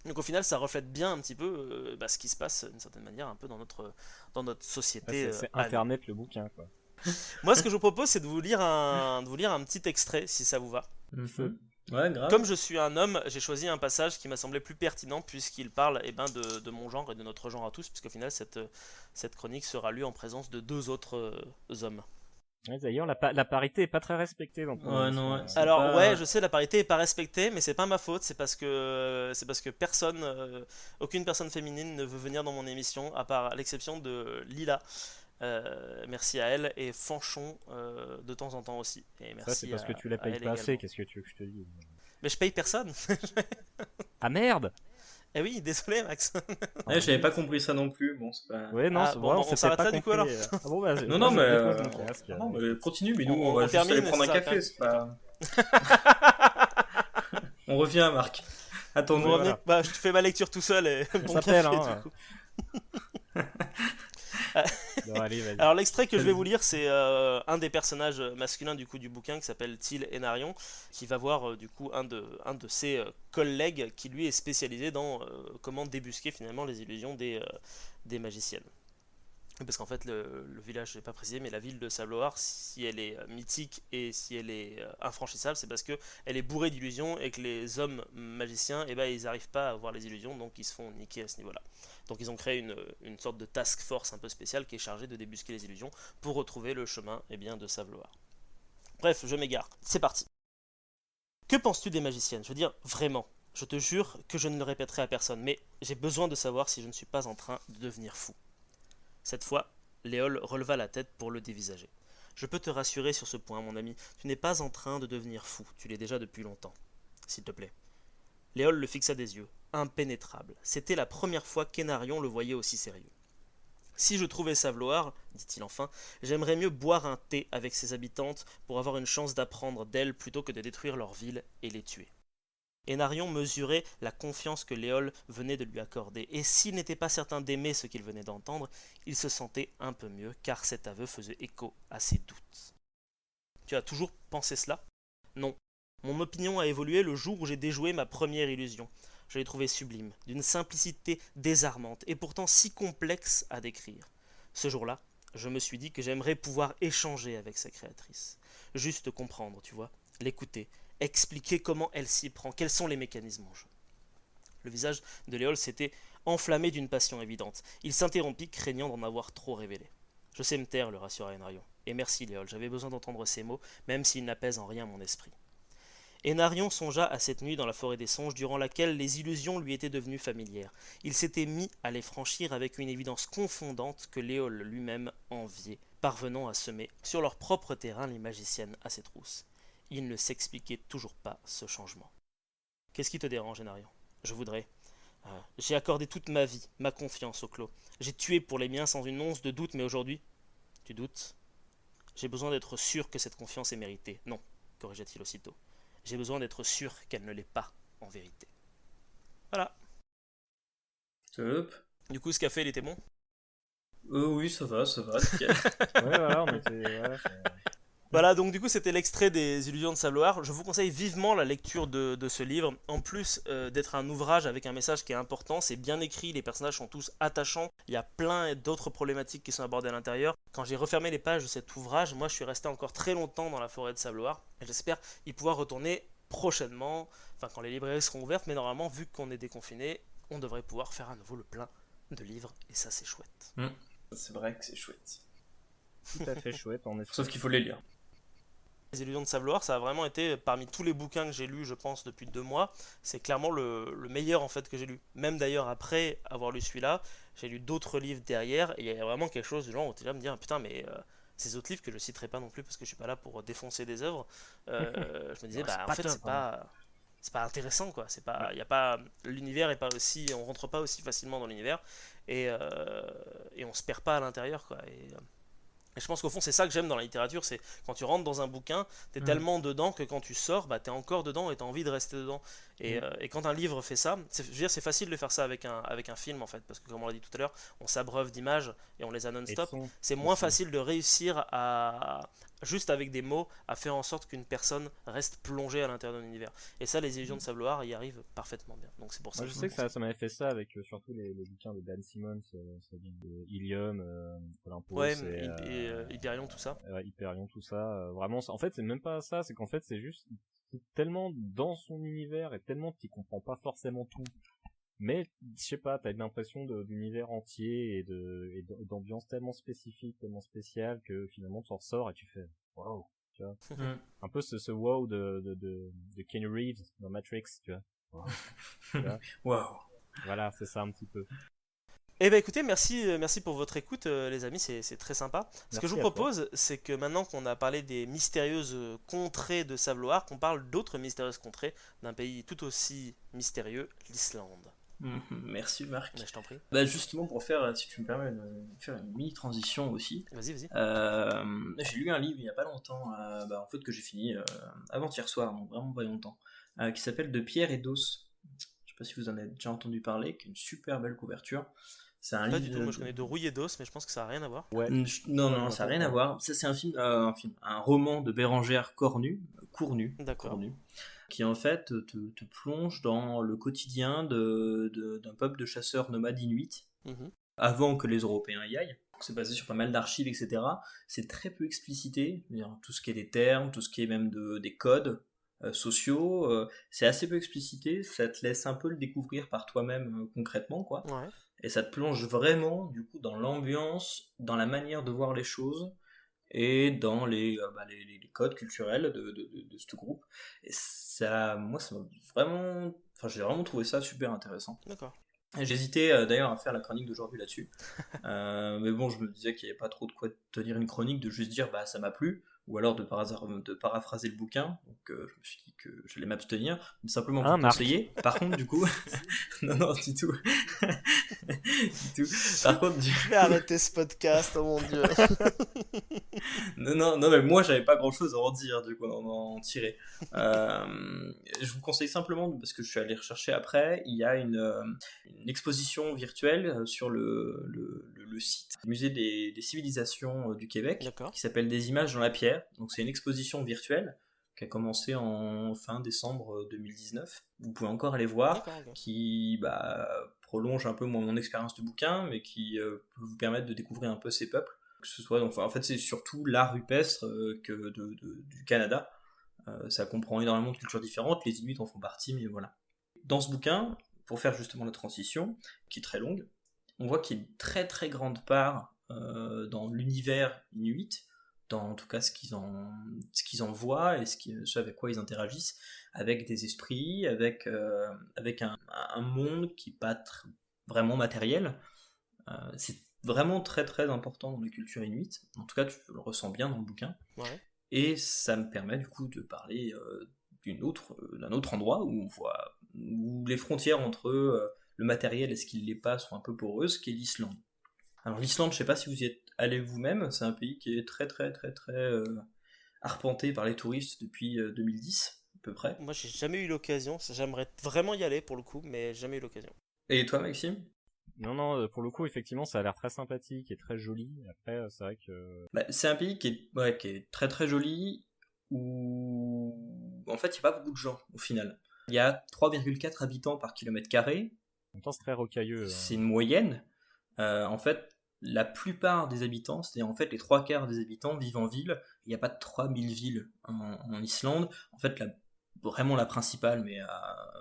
Donc au final, ça reflète bien un petit peu ce qui se passe d'une certaine manière un peu dans notre société. C'est Internet le bouquin, quoi. Moi, ce que je vous propose, c'est de vous lire un petit extrait, si ça vous va. Ouais, grave. Comme je suis un homme, j'ai choisi un passage qui m'a semblé plus pertinent puisqu'il parle de mon genre et de notre genre à tous, puisqu'au final, cette chronique sera lue en présence de deux autres hommes. Ouais, d'ailleurs, la parité est pas très respectée dans ton émission. Ouais, alors pas... ouais, je sais, la parité est pas respectée, mais c'est pas ma faute, c'est parce que aucune personne féminine ne veut venir dans mon émission, à l'exception de Lila. Merci à elle et Fanchon de temps en temps aussi. Et merci. Ça c'est parce que tu la payes pas assez. Qu'est-ce que tu veux que je te dise? Mais je paye personne. Ah merde! Eh oui, désolé Max. Ouais, j'avais pas compris ça non plus. Bon, c'est pas. Ouais, non, on s'arrête là du coup alors. Ah bon, bah, non, mais continue, mais nous on va juste aller prendre un café, c'est pas. On revient, Marc. Attends, voilà. Je te fais ma lecture tout seul et bon café du coup. Non, allez, alors l'extrait que je vais vous lire, c'est un des personnages masculins du bouquin qui s'appelle Till Enarion, qui va voir du coup un de ses collègues qui lui est spécialisé dans comment débusquer finalement les illusions des magiciennes. Parce qu'en fait le village, je n'ai pas précisé, mais la ville de Saveloir, si elle est mythique et si elle est infranchissable, c'est parce que elle est bourrée d'illusions et que les hommes magiciens, ils n'arrivent pas à voir les illusions, donc ils se font niquer à ce niveau-là. Donc ils ont créé une sorte de task force un peu spéciale qui est chargée de débusquer les illusions pour retrouver le chemin de Saveloir. Bref, je m'égare. C'est parti. Que penses-tu des magiciennes? Je veux dire, vraiment, je te jure que je ne le répéterai à personne, mais j'ai besoin de savoir si je ne suis pas en train de devenir fou. Cette fois, Léol releva la tête pour le dévisager. Je peux te rassurer sur ce point, mon ami, tu n'es pas en train de devenir fou, tu l'es déjà depuis longtemps. S'il te plaît. Léol le fixa des yeux, impénétrable. C'était la première fois qu'Enarion le voyait aussi sérieux. Si je trouvais Savloar, dit-il enfin, j'aimerais mieux boire un thé avec ses habitantes pour avoir une chance d'apprendre d'elles plutôt que de détruire leur ville et les tuer. Énarion mesurait la confiance que Léol venait de lui accorder, et s'il n'était pas certain d'aimer ce qu'il venait d'entendre, il se sentait un peu mieux, car cet aveu faisait écho à ses doutes. Tu as toujours pensé cela ? Non. Mon opinion a évolué le jour où j'ai déjoué ma première illusion. Je l'ai trouvée sublime, d'une simplicité désarmante, et pourtant si complexe à décrire. Ce jour-là, je me suis dit que j'aimerais pouvoir échanger avec sa créatrice. Juste comprendre, tu vois, l'écouter, expliquer comment elle s'y prend, quels sont les mécanismes en jeu. Le visage de Léol s'était enflammé d'une passion évidente. Il s'interrompit, craignant d'en avoir trop révélé. Je sais me taire, le rassura Énarion. Et merci Léol, j'avais besoin d'entendre ces mots, même s'ils n'apaisent en rien mon esprit. Énarion songea à cette nuit dans la forêt des songes, durant laquelle les illusions lui étaient devenues familières. Il s'était mis à les franchir avec une évidence confondante que Léol lui-même enviait, parvenant à semer sur leur propre terrain les magiciennes à ses trousses. Il ne s'expliquait toujours pas ce changement. Qu'est-ce qui te dérange, Énarion ? Je voudrais. J'ai accordé toute ma vie, ma confiance au clos. J'ai tué pour les miens sans une once de doute, mais aujourd'hui, tu doutes ? J'ai besoin d'être sûr que cette confiance est méritée. Non, corrigea-t-il aussitôt. J'ai besoin d'être sûr qu'elle ne l'est pas, en vérité. Voilà. Top. Du coup, ce café, il était bon ? Oui, ça va, nickel. Ouais, voilà, on était... Voilà, donc du coup, c'était l'extrait des Illusions de Savloar. Je vous conseille vivement la lecture de ce livre. En plus d'être un ouvrage avec un message qui est important, c'est bien écrit, les personnages sont tous attachants. Il y a plein d'autres problématiques qui sont abordées à l'intérieur. Quand j'ai refermé les pages de cet ouvrage, moi, je suis resté encore très longtemps dans la forêt de Savloar. Et j'espère y pouvoir retourner prochainement, enfin quand les librairies seront ouvertes. Mais normalement, vu qu'on est déconfiné, on devrait pouvoir faire à nouveau le plein de livres. Et ça, c'est chouette. C'est vrai que c'est chouette. Tout à fait chouette, en effet. Sauf qu'il faut les lire. Les Illusions de Savloar, ça a vraiment été, parmi tous les bouquins que j'ai lus, je pense, depuis 2 mois, c'est clairement le meilleur en fait que j'ai lu. Même d'ailleurs, après avoir lu celui-là, j'ai lu d'autres livres derrière, et il y a vraiment quelque chose du genre où tu es là à me dire, putain, mais ces autres livres que je citerai pas non plus parce que je suis pas là pour défoncer des œuvres, je me disais, bah en fait, c'est pas intéressant quoi, c'est pas, y a pas, l'univers est pas aussi, on rentre pas aussi facilement dans l'univers, et on se perd pas à l'intérieur quoi. Et je pense qu'au fond, c'est ça que j'aime dans la littérature, c'est quand tu rentres dans un bouquin, t'es tellement dedans que quand tu sors, bah, t'es encore dedans et t'as envie de rester dedans. Et quand un livre fait ça, je veux dire, c'est facile de faire ça avec un film en fait, parce que comme on l'a dit tout à l'heure, on s'abreuve d'images et on les a non-stop. C'est moins facile de réussir à, juste avec des mots, à faire en sorte qu'une personne reste plongée à l'intérieur d'un univers. Et ça, les Illusions de Savloar y arrivent parfaitement bien. Donc c'est pour ça. Moi, je sais que ça m'avait fait ça avec surtout les bouquins de Dan Simmons, de Ilium, Olympos, ouais, et Hyperion, tout ça. Hyperion, tout ça. Vraiment, en fait, c'est même pas ça, c'est qu'en fait, c'est juste tellement dans son univers et tellement qu'il comprend pas forcément tout. Mais, je sais pas, t'as l'impression d'univers entier et d'ambiance tellement spécifique, tellement spéciale que finalement tu en ressors et tu fais waouh, tu vois. Un peu ce wow de Keanu Reeves dans Matrix, tu vois. Waouh. Voilà, c'est ça un petit peu. Eh ben écoutez, merci pour votre écoute les amis, c'est très sympa. Ce que je vous propose, c'est que maintenant qu'on a parlé des mystérieuses contrées de Savloar, qu'on parle d'autres mystérieuses contrées d'un pays tout aussi mystérieux, l'Islande. Merci Marc. Mais je t'en prie. Bah justement pour faire, si tu me permets de faire une mini transition aussi. Vas-y. J'ai lu un livre il y a pas longtemps, en fait que j'ai fini avant-hier soir, donc vraiment pas longtemps, qui s'appelle De pierre et d'os. Je sais pas si vous en avez déjà entendu parler, qui est une super belle couverture. C'est un pas livre. Du tout, moi je connais de rouille et d'os, mais je pense que ça n'a rien à voir. Ouais. Non, ça n'a rien à voir. Ça c'est un roman de Bérengère Cournu, qui en fait te plonge dans le quotidien d'un peuple de chasseurs nomades inuits, avant que les Européens y aillent. C'est basé sur pas mal d'archives, etc. C'est très peu explicité, tout ce qui est des termes, tout ce qui est même des codes sociaux, c'est assez peu explicité, ça te laisse un peu le découvrir par toi-même concrètement, quoi. Ouais. Et ça te plonge vraiment, du coup, dans l'ambiance, dans la manière de voir les choses, et dans les codes culturels de ce groupe. Et ça, moi, ça m'a vraiment... Enfin, j'ai vraiment trouvé ça super intéressant. D'accord. J'hésitais d'ailleurs à faire la chronique d'aujourd'hui là-dessus. Mais bon, je me disais qu'il n'y avait pas trop de quoi tenir une chronique, de juste dire bah ça m'a plu, ou alors de paraphraser le bouquin. Donc je me suis dit que j'allais m'abstenir, mais simplement pour conseiller. Par contre, du coup, non, du tout. du tout. Par contre, Je vais arrêter ce podcast, oh mon dieu. non, mais moi j'avais pas grand chose à en dire, du coup, en tirer. Je vous conseille simplement, parce que je suis allé rechercher après, il y a une exposition virtuelle sur le site du musée des civilisations du Québec, D'accord. qui s'appelle Des images dans la pierre. Donc c'est une exposition virtuelle qui a commencé en fin décembre 2019. Vous pouvez encore aller voir, D'accord, ok. qui prolonge un peu mon expérience de bouquin, mais qui peut vous permettre de découvrir un peu ces peuples. Que ce soit, donc, en fait, c'est surtout l'art rupestre du Canada. Ça comprend énormément de cultures différentes, les Inuits en font partie, mais voilà. Dans ce bouquin, pour faire justement la transition, qui est très longue, on voit qu'il y a une très très grande part dans l'univers Inuit, dans en tout cas ce qu'ils en voient et ce avec quoi ils interagissent, avec des esprits, avec un monde qui n'est pas vraiment matériel. C'est vraiment très très important dans la culture inuite. En tout cas, tu le ressens bien dans le bouquin. Ouais. Et ça me permet du coup de parler d'un autre endroit où les frontières entre le matériel et ce qui ne l'est pas sont un peu poreuses, qui est l'Islande. Alors l'Islande, je ne sais pas si vous y êtes allé vous-même, c'est un pays qui est très très très très arpenté par les touristes depuis 2010 à peu près. Moi, j'ai jamais eu l'occasion. J'aimerais vraiment y aller pour le coup, mais jamais eu l'occasion. Et toi, Maxime? Non, pour le coup, effectivement, ça a l'air très sympathique et très joli. Après, c'est vrai que... C'est un pays qui est très très joli, où en fait il n'y a pas beaucoup de gens au final. Il y a 3,4 habitants par kilomètre carré. En même temps, c'est très rocailleux. C'est une moyenne. En fait, la plupart des habitants, c'est-à-dire en fait les 3/4 des habitants vivent en ville. Il n'y a pas de 3000 villes en Islande. En fait, vraiment la principale, mais à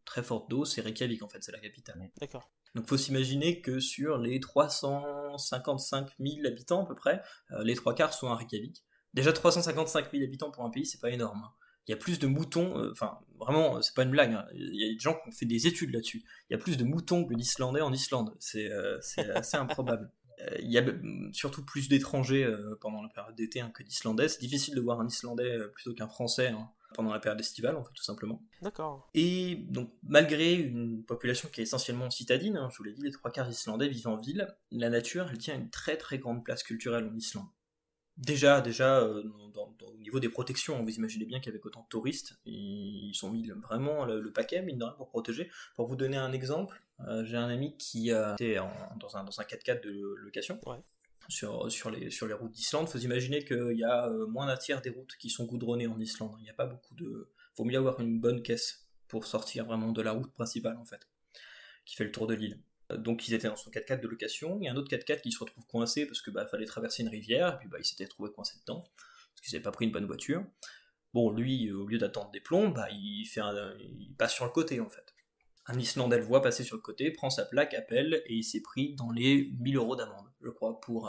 très forte dose, c'est Reykjavik, en fait, c'est la capitale. D'accord. Donc il faut s'imaginer que sur les 355 000 habitants à peu près, les 3/4 sont à Reykjavik. Déjà 355 000 habitants pour un pays, c'est pas énorme. Il y a plus de moutons, vraiment, c'est pas une blague, hein. Il y a des gens qui ont fait des études là-dessus. Il y a plus de moutons que d'Islandais en Islande. C'est assez improbable. Il y a surtout plus d'étrangers pendant la période d'été que d'Islandais. C'est difficile de voir un Islandais plutôt qu'un Français pendant la période estivale, en fait, tout simplement. D'accord. Et donc, malgré une population qui est essentiellement citadine, je vous l'ai dit, les 3/4 d'Islandais vivent en ville, la nature, elle tient une très très grande place culturelle en Islande. Déjà au niveau des protections, vous imaginez bien qu'avec autant de touristes, ils ont mis vraiment le paquet, mine de rien, pour protéger. Pour vous donner un exemple, j'ai un ami qui était dans un 4x4 de location. Ouais. Sur les routes d'Islande. Il faut imaginer qu'il y a moins d'un tiers des routes qui sont goudronnées en Islande. Il n'y a pas beaucoup de... Faut mieux avoir une bonne caisse pour sortir vraiment de la route principale, en fait, qui fait le tour de l'île. Donc ils étaient dans son 4x4 de location, il y a un autre 4x4 qui se retrouve coincé parce que fallait traverser une rivière, et puis il s'était trouvé coincé dedans, parce qu'ils n'avaient pas pris une bonne voiture. Bon, lui, au lieu d'attendre des plombs, il passe sur le côté, en fait. Un Islandais le voit passer sur le côté, prend sa plaque, appelle, et il s'est pris dans les 1000 € d'amende, je crois, pour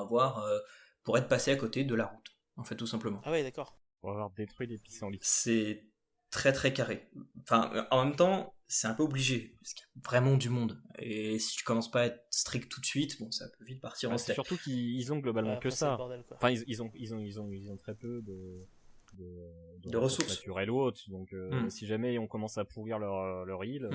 être passé à côté de la route, en fait, tout simplement. Ah ouais, d'accord. Pour avoir détruit des pissenlits. C'est très très carré. Enfin, en même temps, c'est un peu obligé, parce qu'il y a vraiment du monde. Et si tu commences pas à être strict tout de suite, bon, ça peut vite partir en C'est steak. surtout qu'ils ont globalement Après, que c'est le ça. bordel, quoi. Enfin, ils ont très peu de ressources naturelles ou autres. Donc, si jamais on commence à pourrir leur île,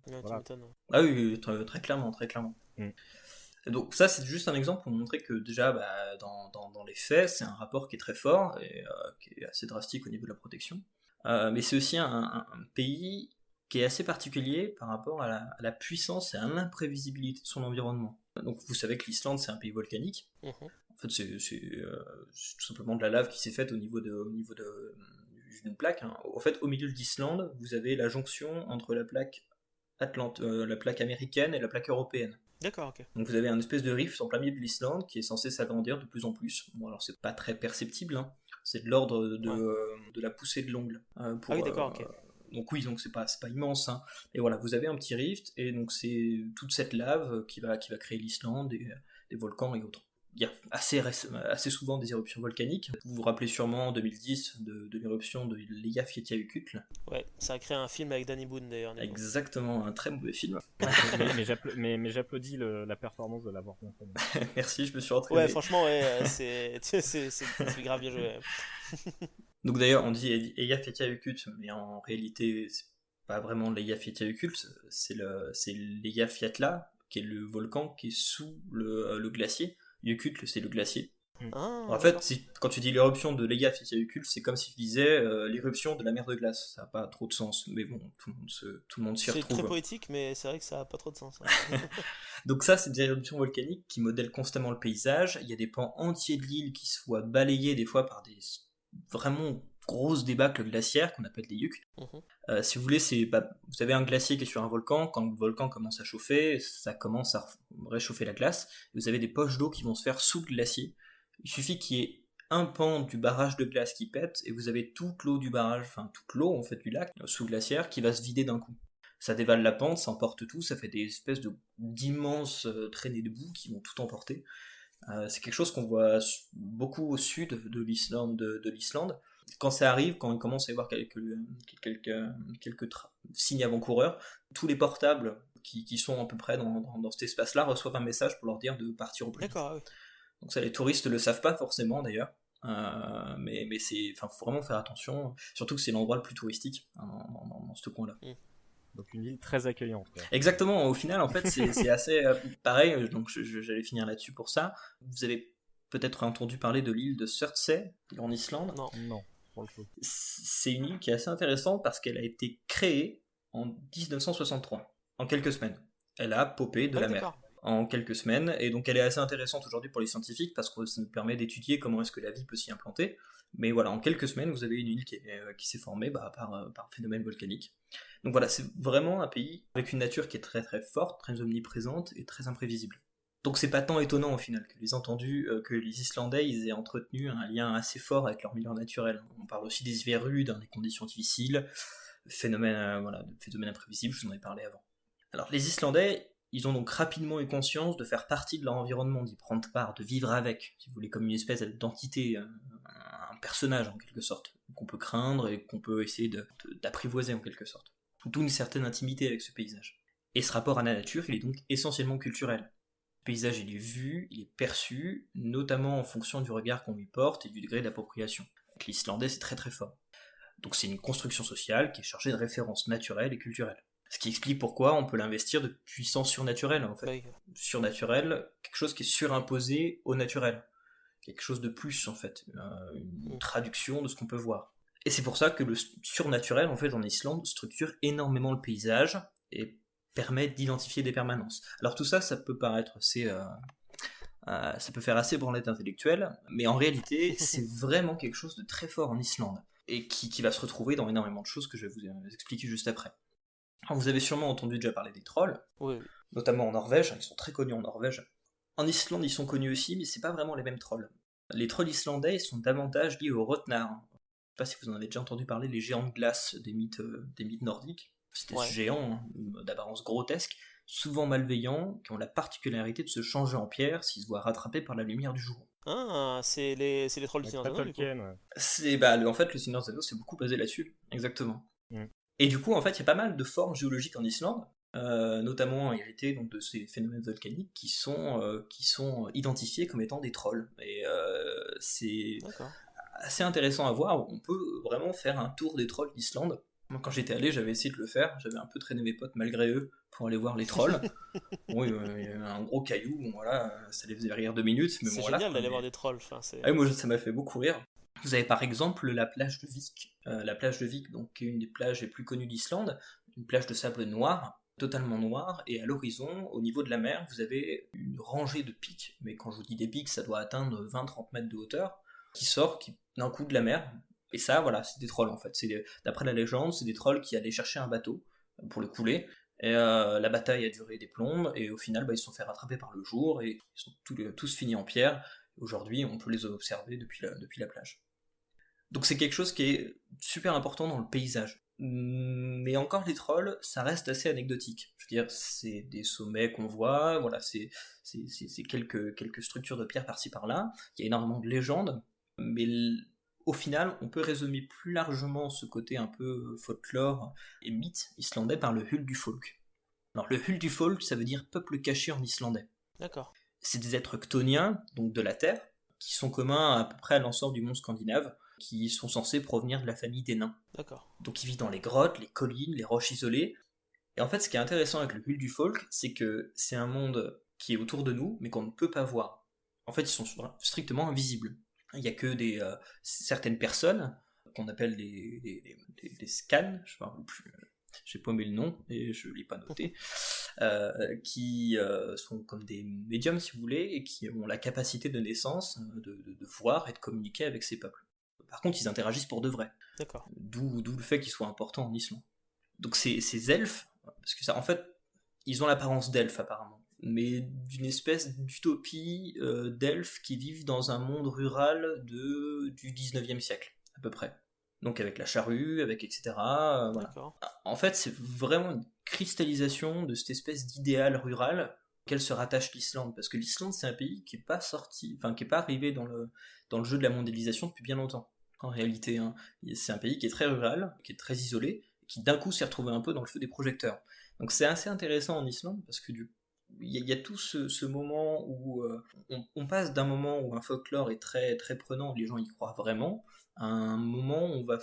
Ouais, voilà. tu m'étonnes. Ah oui, très clairement, très clairement. Et donc ça, c'est juste un exemple pour montrer que déjà, dans les faits, c'est un rapport qui est très fort et qui est assez drastique au niveau de la protection. Mais c'est aussi un pays qui est assez particulier par rapport à la puissance et à l'imprévisibilité de son environnement. Donc vous savez que l'Islande, c'est un pays volcanique. En fait, c'est tout simplement de la lave qui s'est faite au niveau d'une plaque. En fait, au milieu de l'Islande, vous avez la jonction entre la plaque la plaque américaine et la plaque européenne. D'accord, ok. Donc vous avez un espèce de rift en plein milieu de l'Islande qui est censé s'agrandir de plus en plus. Bon, alors c'est pas très perceptible, c'est de l'ordre de la poussée de l'ongle. Ah oui, d'accord, ok. Donc oui, donc c'est pas immense. Et voilà, vous avez un petit rift, et donc c'est toute cette lave qui va créer l'Islande, et des volcans et autres. Il y a assez souvent des éruptions volcaniques. Vous vous rappelez sûrement en 2010 de l'éruption de l'Eyjafjallajökull. Ouais, ça a créé un film avec Danny Boone d'ailleurs. Exactement, un très mauvais film. mais j'applaudis la performance de l'avoir compris. Merci, je me suis entraîné. Ouais, franchement, ouais, c'est grave bien joué. Donc d'ailleurs, on dit Eyjafjallajökull, mais en réalité, c'est pas vraiment l'Eyjafjallajökull, c'est l'Eyjafjalla, qui est le volcan qui est sous le glacier. Jökull, c'est le glacier. Ah, En fait, quand tu dis l'éruption de l'Eyjafjallajökull, c'est comme si tu disais l'éruption de la mer de glace. Ça n'a pas trop de sens, mais bon, tout le monde s'y c'est retrouve. très poétique, mais c'est vrai que ça a pas trop de sens. Ouais. Donc ça, c'est des éruptions volcaniques qui modèlent constamment le paysage. Il y a des pans entiers de l'île qui se voient balayés des fois par des vraiment grosses débâcles glaciaires qu'on appelle des yuks. Si vous voulez, vous avez un glacier qui est sur un volcan. Quand le volcan commence à chauffer, ça commence à réchauffer la glace. Et vous avez des poches d'eau qui vont se faire sous le glacier. Il suffit qu'il y ait un pan du barrage de glace qui pète et vous avez toute l'eau du barrage, enfin toute l'eau en fait du lac sous glaciaire qui va se vider d'un coup. Ça dévale la pente, ça emporte tout, ça fait des espèces d'immenses traînées de boue qui vont tout emporter. C'est quelque chose qu'on voit beaucoup au sud de l'Islande. Quand ça arrive, quand il commence à y avoir quelques signes avant-coureurs, tous les portables qui sont à peu près dans cet espace-là reçoivent un message pour leur dire de partir au plus vite. D'accord, oui. Donc ça, les touristes le savent pas forcément d'ailleurs, mais faut vraiment faire attention, surtout que c'est l'endroit le plus touristique dans ce coin-là. Donc une île très accueillante. Quoi. Exactement, au final en fait c'est assez pareil, donc j'allais finir là-dessus pour ça. Vous avez peut-être entendu parler de l'île de Surtsey en Islande. Non, pour le coup. C'est une île qui est assez intéressante parce qu'elle a été créée en 1963, en quelques semaines. Elle a popé de la mer en quelques semaines, et donc elle est assez intéressante aujourd'hui pour les scientifiques parce que ça nous permet d'étudier comment est-ce que la vie peut s'y implanter. Mais voilà, en quelques semaines, vous avez une île qui s'est formée par phénomène volcanique. Donc voilà, c'est vraiment un pays avec une nature qui est très très forte, très omniprésente et très imprévisible. Donc c'est pas tant étonnant au final que les Islandais ils aient entretenu un lien assez fort avec leur milieu naturel. On parle aussi des hivers rudes, des conditions difficiles, phénomènes imprévisibles, je vous en ai parlé avant. Alors les Islandais, ils ont donc rapidement eu conscience de faire partie de leur environnement, d'y prendre part, de vivre avec, si vous voulez, comme une espèce d'entité, un personnage en quelque sorte, qu'on peut craindre et qu'on peut essayer d'apprivoiser en quelque sorte. D'où une certaine intimité avec ce paysage. Et ce rapport à la nature, il est donc essentiellement culturel. Le paysage, il est vu, il est perçu, notamment en fonction du regard qu'on lui porte et du degré d'appropriation. Avec l'islandais, c'est très très fort. Donc c'est une construction sociale qui est chargée de références naturelles et culturelles. Ce qui explique pourquoi on peut l'investir de puissance surnaturelle, en fait. Oui. Surnaturel, quelque chose qui est surimposé au naturel. Quelque chose de plus, en fait. Une traduction de ce qu'on peut voir. Et c'est pour ça que le surnaturel, en fait, en Islande, structure énormément le paysage et permet d'identifier des permanences. Alors tout ça, ça peut paraître assez... ça peut faire assez branlette intellectuelle, mais en réalité, c'est vraiment quelque chose de très fort en Islande. Et qui va se retrouver dans énormément de choses que je vais vous expliquer juste après. Alors, vous avez sûrement entendu déjà parler des trolls, oui. Notamment en Norvège, ils sont très connus en Norvège. En Islande, ils sont connus aussi, mais c'est pas vraiment les mêmes trolls. Les trolls islandais sont davantage liés aux Rotnar. Je sais pas si vous en avez déjà entendu parler, les géants de glace des mythes nordiques. C'est des géants d'apparence grotesque, souvent malveillants, qui ont la particularité de se changer en pierre s'ils se voient rattrapés par la lumière du jour. Ah, c'est les trolls du Seigneur des Anneaux, en fait, le Seigneur des Anneaux, c'est beaucoup basé là-dessus, exactement. Et du coup, en fait, il y a pas mal de formes géologiques en Islande, notamment héritées donc, de ces phénomènes volcaniques qui sont identifiés comme étant des trolls. Et c'est assez intéressant à voir. On peut vraiment faire un tour des trolls d'Islande. Moi, quand j'étais allé, j'avais essayé de le faire. J'avais un peu traîné mes potes malgré eux pour aller voir les trolls. Bon, il y avait un gros caillou. Bon, voilà, ça les faisait rire 2 minutes. Mais c'est bon, génial d'aller voir des trolls. Moi, ça m'a fait beaucoup rire. Vous avez par exemple la plage de Vik. La plage de Vik, donc, qui est une des plages les plus connues d'Islande, une plage de sable noir, totalement noir, et à l'horizon, au niveau de la mer, vous avez une rangée de pics, mais quand je vous dis des pics, ça doit atteindre 20-30 mètres de hauteur, qui d'un coup de la mer, et ça, voilà, c'est des trolls en fait. D'après la légende, c'est des trolls qui allaient chercher un bateau pour le couler, et la bataille a duré des plombes, et au final, ils se sont fait rattraper par le jour, et ils sont tous finis en pierre. Aujourd'hui, on peut les observer depuis la plage. Donc c'est quelque chose qui est super important dans le paysage. Mais encore les trolls, ça reste assez anecdotique. Je veux dire, c'est des sommets qu'on voit, voilà, c'est quelques structures de pierre par-ci par-là. Il y a énormément de légendes, mais au final, on peut résumer plus largement ce côté un peu folklore et mythe islandais par le Huldufólk. Alors le Huldufólk, ça veut dire peuple caché en islandais. D'accord. C'est des êtres chtoniens, donc de la terre, qui sont communs à peu près à l'ensemble du monde scandinave, qui sont censés provenir de la famille des nains. D'accord. Donc ils vivent dans les grottes, les collines, les roches isolées, Et en fait, ce qui est intéressant avec le Huldufólk, c'est que c'est un monde qui est autour de nous, mais qu'on ne peut pas voir. En fait, ils sont strictement invisibles. Il n'y a que certaines personnes qu'on appelle des scans, je ne sais plus, j'ai paumé le nom et je ne l'ai pas noté, qui sont comme des médiums, si vous voulez, et qui ont la capacité de naissance de voir et de communiquer avec ces peuples. Par contre, ils interagissent pour de vrai. D'accord. D'où le fait qu'ils soient importants en Islande. Donc ces elfes, parce que ça, en fait, ils ont l'apparence d'elfes apparemment, mais d'une espèce d'utopie d'elfes qui vivent dans un monde rural du 19e siècle, à peu près. Donc avec la charrue, avec etc. Voilà. D'accord. En fait, c'est vraiment une cristallisation de cette espèce d'idéal rural auquel se rattache l'Islande, parce que l'Islande, c'est un pays qui n'est pas sorti, enfin qui n'est pas arrivé dans le jeu de la mondialisation depuis bien longtemps. En réalité, hein. C'est un pays qui est très rural, qui est très isolé, qui d'un coup s'est retrouvé un peu dans le feu des projecteurs. Donc c'est assez intéressant en Islande, parce que il y a tout ce moment où on passe d'un moment où un folklore est très, très prenant, les gens y croient vraiment, à un moment où on va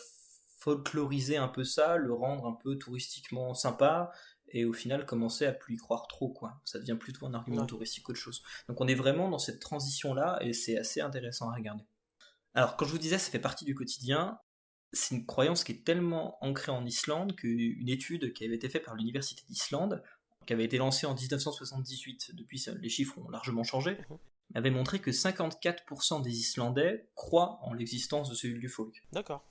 folkloriser un peu ça, le rendre un peu touristiquement sympa, et au final commencer à plus y croire trop, quoi. Ça devient plutôt un argument touristique qu'autre chose. Donc on est vraiment dans cette transition-là, et c'est assez intéressant à regarder. Alors, quand je vous disais, ça fait partie du quotidien, c'est une croyance qui est tellement ancrée en Islande qu'une étude qui avait été faite par l'Université d'Islande, qui avait été lancée en 1978, depuis les chiffres ont largement changé, avait montré que 54% des Islandais croient en l'existence de ce Huldufólk. D'accord.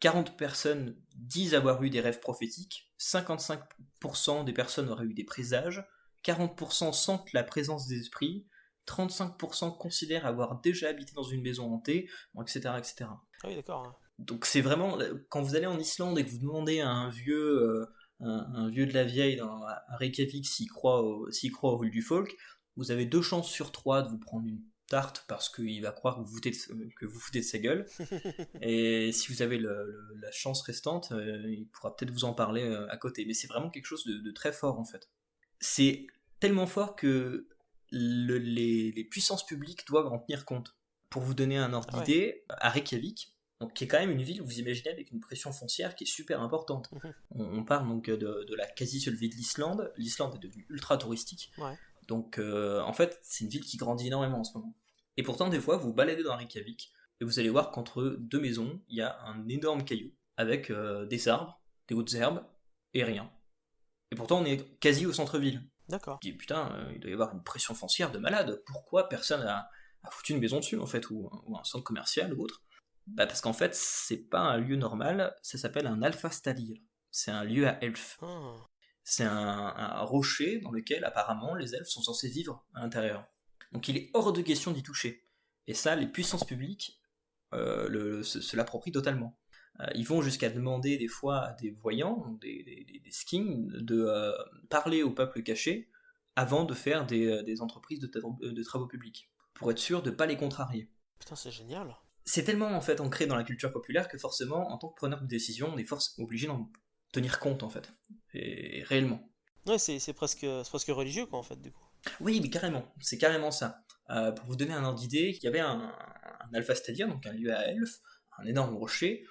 40 personnes disent avoir eu des rêves prophétiques, 55% des personnes auraient eu des présages, 40% sentent la présence des esprits, 35% considèrent avoir déjà habité dans une maison hantée, etc., etc. Ah oui, d'accord. Donc c'est vraiment, quand vous allez en Islande et que vous demandez à un vieux de la vieille à Reykjavik s'il croit au Huldufólk, vous avez 2 chances sur 3 de vous prendre une tarte parce qu'il va croire que vous foutez de sa gueule. Et si vous avez la chance restante, il pourra peut-être vous en parler à côté. Mais c'est vraiment quelque chose de très fort en fait. C'est tellement fort que les puissances publiques doivent en tenir compte. Pour vous donner un ordre d'idée, à Reykjavik, donc, qui est quand même une ville, vous imaginez, avec une pression foncière qui est super importante. On parle donc de la quasi-solvée de l'Islande. L'Islande est devenue ultra touristique. Ouais. Donc en fait, c'est une ville qui grandit énormément en ce moment. Et pourtant, des fois, vous vous baladez dans Reykjavik et vous allez voir qu'entre 2 maisons, il y a un énorme caillou avec des arbres, des hautes herbes et rien. Et pourtant, on est quasi au centre-ville. D'accord. Je dis, putain, il doit y avoir une pression foncière de malade. Pourquoi personne a foutu une maison dessus, en fait, ou un centre commercial ou autre? Bah parce qu'en fait, c'est pas un lieu normal, ça s'appelle un alfastadir. C'est un lieu à elfes. C'est un rocher dans lequel, apparemment, les elfes sont censés vivre à l'intérieur. Donc il est hors de question d'y toucher. Et ça, les puissances publiques se l'approprient totalement. Ils vont jusqu'à demander des fois à des voyants, des skins, de parler au peuple caché avant de faire des entreprises de travaux publics, pour être sûr de ne pas les contrarier. Putain, c'est génial. C'est tellement en fait ancré dans la culture populaire que forcément, en tant que preneur de décision, on est obligé d'en tenir compte en fait, et réellement. Ouais, c'est presque religieux quoi en fait du coup. Oui, mais carrément, c'est carrément ça. Pour vous donner un ordre d'idée, il y avait un alfastadir, donc un lieu à elfes, un énorme rocher,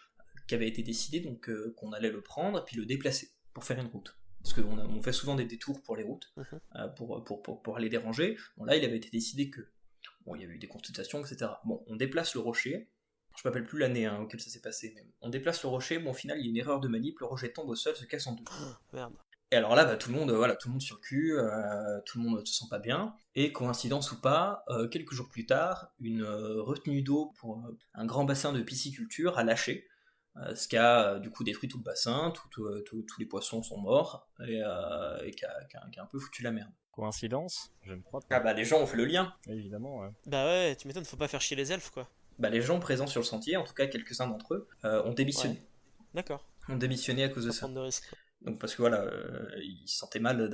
qui avait été décidé donc qu'on allait le prendre et puis le déplacer pour faire une route. Parce qu'on fait souvent des détours pour les routes, pour aller déranger. Bon là, il avait été décidé que bon, il y avait eu des consultations, etc. Bon, on déplace le rocher. Je ne me rappelle plus l'année auquel ça s'est passé, mais on déplace le rocher. Bon, au final, il y a une erreur de manip. Le rocher tombe au sol, se casse en deux. Merde. Et alors là, tout le monde sur le cul, tout le monde ne se sent pas bien. Et coïncidence ou pas, quelques jours plus tard, une retenue d'eau pour un grand bassin de pisciculture a lâché. Ce qui a du coup détruit tout le bassin, tous les poissons sont morts, et qui a un peu foutu la merde. Coïncidence? Je ne crois pas. Ah bah les gens ont fait le lien. Évidemment, ouais. Bah ouais, tu m'étonnes, faut pas faire chier les elfes quoi. Bah les gens présents sur le sentier, en tout cas quelques-uns d'entre eux, ont démissionné. Ouais. D'accord. Ont démissionné à cause de ça. Prendre de risques. Donc parce que voilà, ils se sentaient mal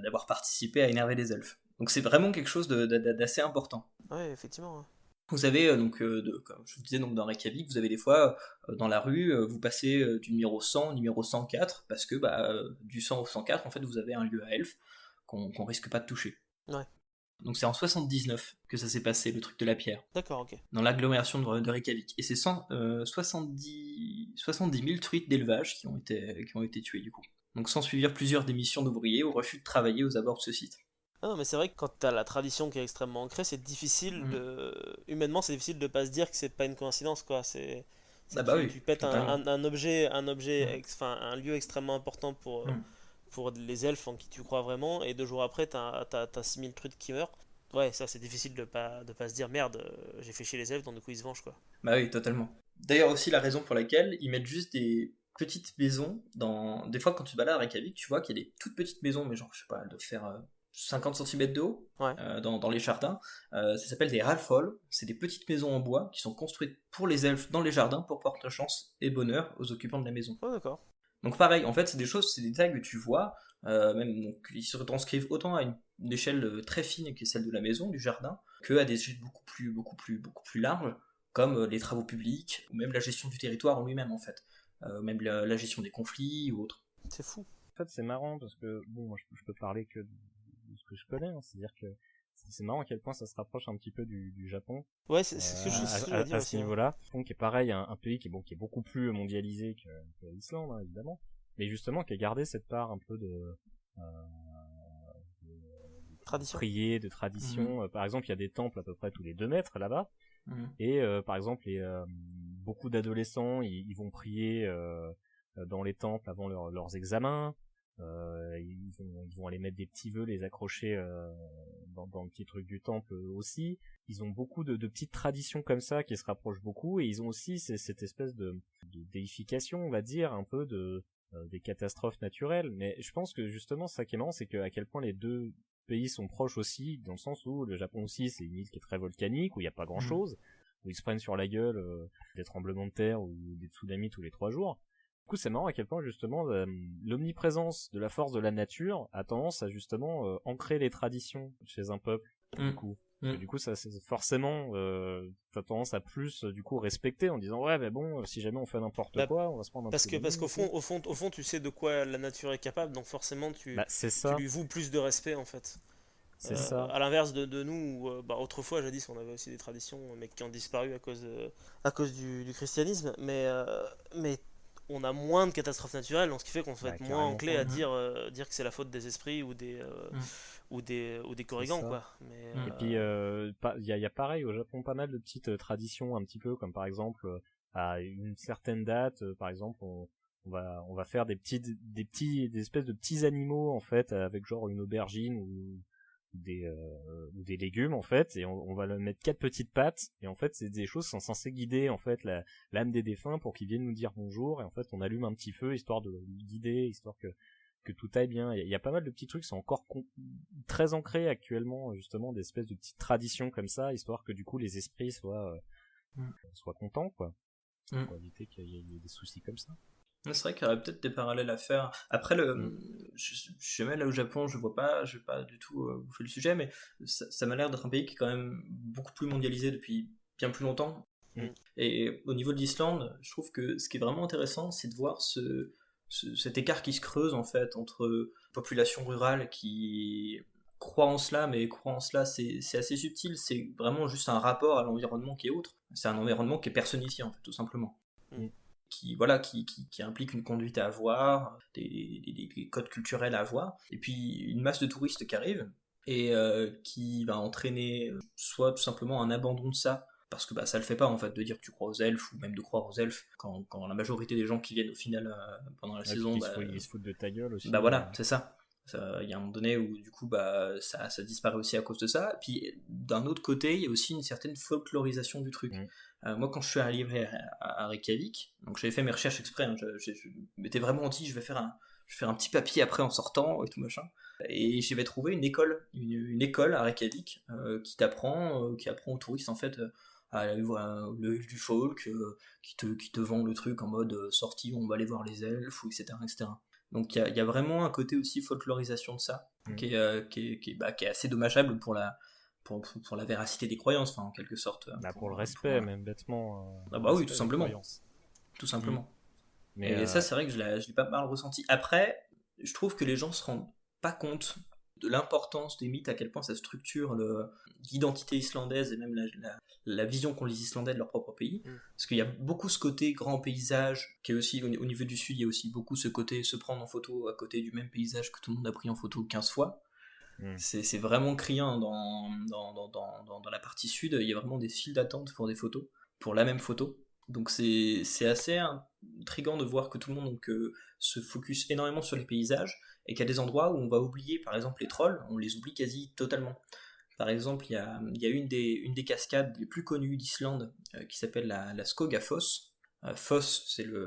d'avoir participé à énerver les elfes. Donc c'est vraiment quelque chose d'assez important. Ouais, effectivement. Ouais. Vous avez, comme je vous disais, donc, dans Reykjavik, vous avez des fois, dans la rue, vous passez du numéro 100 au numéro 104, parce que du 100 au 104, en fait, vous avez un lieu à elfes qu'on risque pas de toucher. Ouais. Donc c'est en 79 que ça s'est passé, le truc de la pierre. D'accord, ok. Dans l'agglomération de Reykjavik. Et c'est 70 000 truites d'élevage qui ont été tuées, du coup. Donc s'en suivirent plusieurs démissions d'ouvriers ou refus de travailler aux abords de ce site. Ah non, mais c'est vrai que quand t'as la tradition qui est extrêmement ancrée, c'est difficile humainement, c'est difficile de pas se dire que c'est pas une coïncidence, quoi. Ah bah oui, Tu pètes totalement. enfin, un lieu extrêmement important pour les elfes en qui tu crois vraiment, et 2 jours après, t'as 6000 trucs qui meurent. Ouais, ça c'est difficile de pas se dire merde, j'ai fait chier les elfes, donc du coup ils se vengent, quoi. Bah oui, totalement. D'ailleurs aussi la raison pour laquelle ils mettent juste des petites maisons des fois quand tu te balades à Reykjavik, tu vois qu'il y a des toutes petites maisons, mais genre je sais pas, elles doivent faire 50 cm de haut Ouais. dans les jardins. Ça s'appelle des Ralfhol. C'est des petites maisons en bois qui sont construites pour les elfes dans les jardins pour porter chance et bonheur aux occupants de la maison. Ouais, d'accord. Donc pareil, en fait, c'est des tags que tu vois, même donc, ils se retranscrivent autant à une échelle très fine qui est celle de la maison, du jardin, que à des échelles beaucoup plus larges, comme les travaux publics, ou même la gestion du territoire en lui-même, en fait. Même la gestion des conflits ou autre. C'est fou. En fait, c'est marrant parce que, bon, moi, je peux parler que de ce que je connais, hein. C'est-à-dire que c'est marrant à quel point ça se rapproche un petit peu du Japon. Ouais, c'est ce que je voulais dire à aussi. ce niveau-là. Japon qui est pareil, un pays qui est beaucoup plus mondialisé que l'Islande, hein, évidemment. Mais justement, qui a gardé cette part un peu de Tradition. prier, de tradition. Par exemple, il y a des temples à peu près tous les 2 mètres là-bas. Et par exemple, beaucoup d'adolescents, ils vont prier dans les temples avant leurs examens. Ils vont aller mettre des petits vœux, les accrocher dans le petit truc du temple aussi. Ils ont beaucoup de petites traditions comme ça qui se rapprochent beaucoup, et ils ont aussi cette espèce de déification, on va dire, un peu des catastrophes naturelles. Mais je pense que justement, ça qui est marrant, c'est à quel point les 2 pays sont proches aussi, dans le sens où le Japon aussi, c'est une île qui est très volcanique, où il n'y a pas grand-chose, où ils se prennent sur la gueule des tremblements de terre ou des tsunamis tous les 3 jours. Du coup, c'est marrant à quel point justement l'omniprésence de la force de la nature a tendance à justement ancrer les traditions chez un peuple. Du coup, parce que du coup, ça c'est forcément t'as tendance à plus du coup respecter en disant ouais, mais bon, si jamais on fait n'importe quoi, on va se prendre un peu parce qu'au fond, tu sais de quoi la nature est capable, donc forcément tu lui voues plus de respect en fait. C'est ça. À l'inverse de nous, où, autrefois, jadis, on avait aussi des traditions, mais qui ont disparu à cause du christianisme, mais on a moins de catastrophes naturelles, donc ce qui fait qu'on va être moins enclin à dire que c'est la faute des esprits ou des corrigans, quoi. Mais, Et puis il y a pareil au Japon pas mal de petites traditions un petit peu, comme par exemple à une certaine date, par exemple on va faire des espèces de petits animaux en fait, avec genre une aubergine ou des légumes en fait, et on va leur mettre 4 petites pattes, et en fait c'est des choses qui sont censées guider en fait l'âme des défunts pour qu'ils viennent nous dire bonjour, et en fait on allume un petit feu histoire de guider, histoire que tout aille bien. Il y a pas mal de petits trucs qui sont encore très ancrés actuellement, justement, des espèces de petites traditions comme ça, histoire que du coup les esprits soient contents, quoi, pour éviter qu'il y ait des soucis comme ça. C'est vrai qu'il y aurait peut-être des parallèles à faire. Après, je suis jamais là au Japon, je vais pas du tout bouffer le sujet, mais ça m'a l'air d'être un pays qui est quand même beaucoup plus mondialisé depuis bien plus longtemps. Et au niveau de l'Islande, je trouve que ce qui est vraiment intéressant, c'est de voir cet écart qui se creuse en fait entre population rurale qui croit en cela, mais croit en cela, c'est assez subtil, c'est vraiment juste un rapport à l'environnement qui est autre. C'est un environnement qui est personnifié en fait, tout simplement. Qui implique une conduite à avoir, des codes culturels à avoir, et puis une masse de touristes qui arrivent, et qui va entraîner soit tout simplement un abandon de ça, parce que ça le fait pas en fait de dire que tu crois aux elfes, ou même de croire aux elfes, quand la majorité des gens qui viennent au final pendant la saison... Ils se foutent de ta gueule aussi. Voilà, c'est ça. Il y a un moment donné où du coup ça disparaît aussi à cause de ça. Puis d'un autre côté, il y a aussi une certaine folklorisation du truc. Moi, quand je suis arrivé à Reykjavik, donc j'avais fait mes recherches exprès, hein, je m'étais vraiment dit je vais faire un petit papier après en sortant et tout machin, et j'avais trouvé une école à Reykjavik qui apprend aux touristes en fait à voir du folk, qui te vend le truc en mode sortie, on va aller voir les elfes, etc. Donc il y a vraiment un côté aussi folklorisation de ça, qui est assez dommageable pour la véracité des croyances, enfin en quelque sorte. Pour le respect, même bêtement. Oui, tout simplement. Tout simplement. Et ça, c'est vrai que je l'ai pas mal ressenti. Après, je trouve que les gens se rendent pas compte de l'importance des mythes, à quel point ça structure l'identité islandaise et même la vision qu'ont les Islandais de leur propre pays. Parce qu'il y a beaucoup ce côté grand paysage, qui est aussi au niveau du sud, il y a aussi beaucoup ce côté se prendre en photo à côté du même paysage que tout le monde a pris en photo 15 fois. C'est vraiment criant dans la partie sud, il y a vraiment des files d'attente pour des photos, pour la même photo. Donc c'est assez intriguant de voir que tout le monde se focus énormément sur les paysages et qu'il y a des endroits où on va oublier par exemple les trolls, on les oublie quasi totalement. Par exemple, il y a une des cascades les plus connues d'Islande qui s'appelle la Skogafoss. Foss, c'est la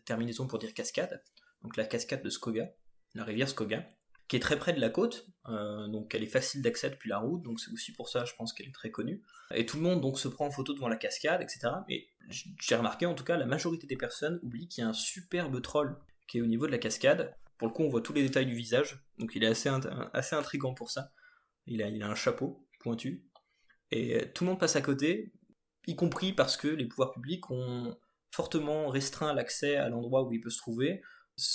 terminaison pour dire cascade, donc la cascade de Skoga, la rivière Skoga, qui est très près de la côte, donc elle est facile d'accès depuis la route, donc c'est aussi pour ça je pense qu'elle est très connue. Et tout le monde donc se prend en photo devant la cascade, etc. Mais j'ai remarqué en tout cas, la majorité des personnes oublient qu'il y a un superbe troll qui est au niveau de la cascade. Pour le coup, on voit tous les détails du visage, donc il est assez intriguant pour ça. Il a un chapeau pointu, et tout le monde passe à côté, y compris parce que les pouvoirs publics ont fortement restreint l'accès à l'endroit où il peut se trouver.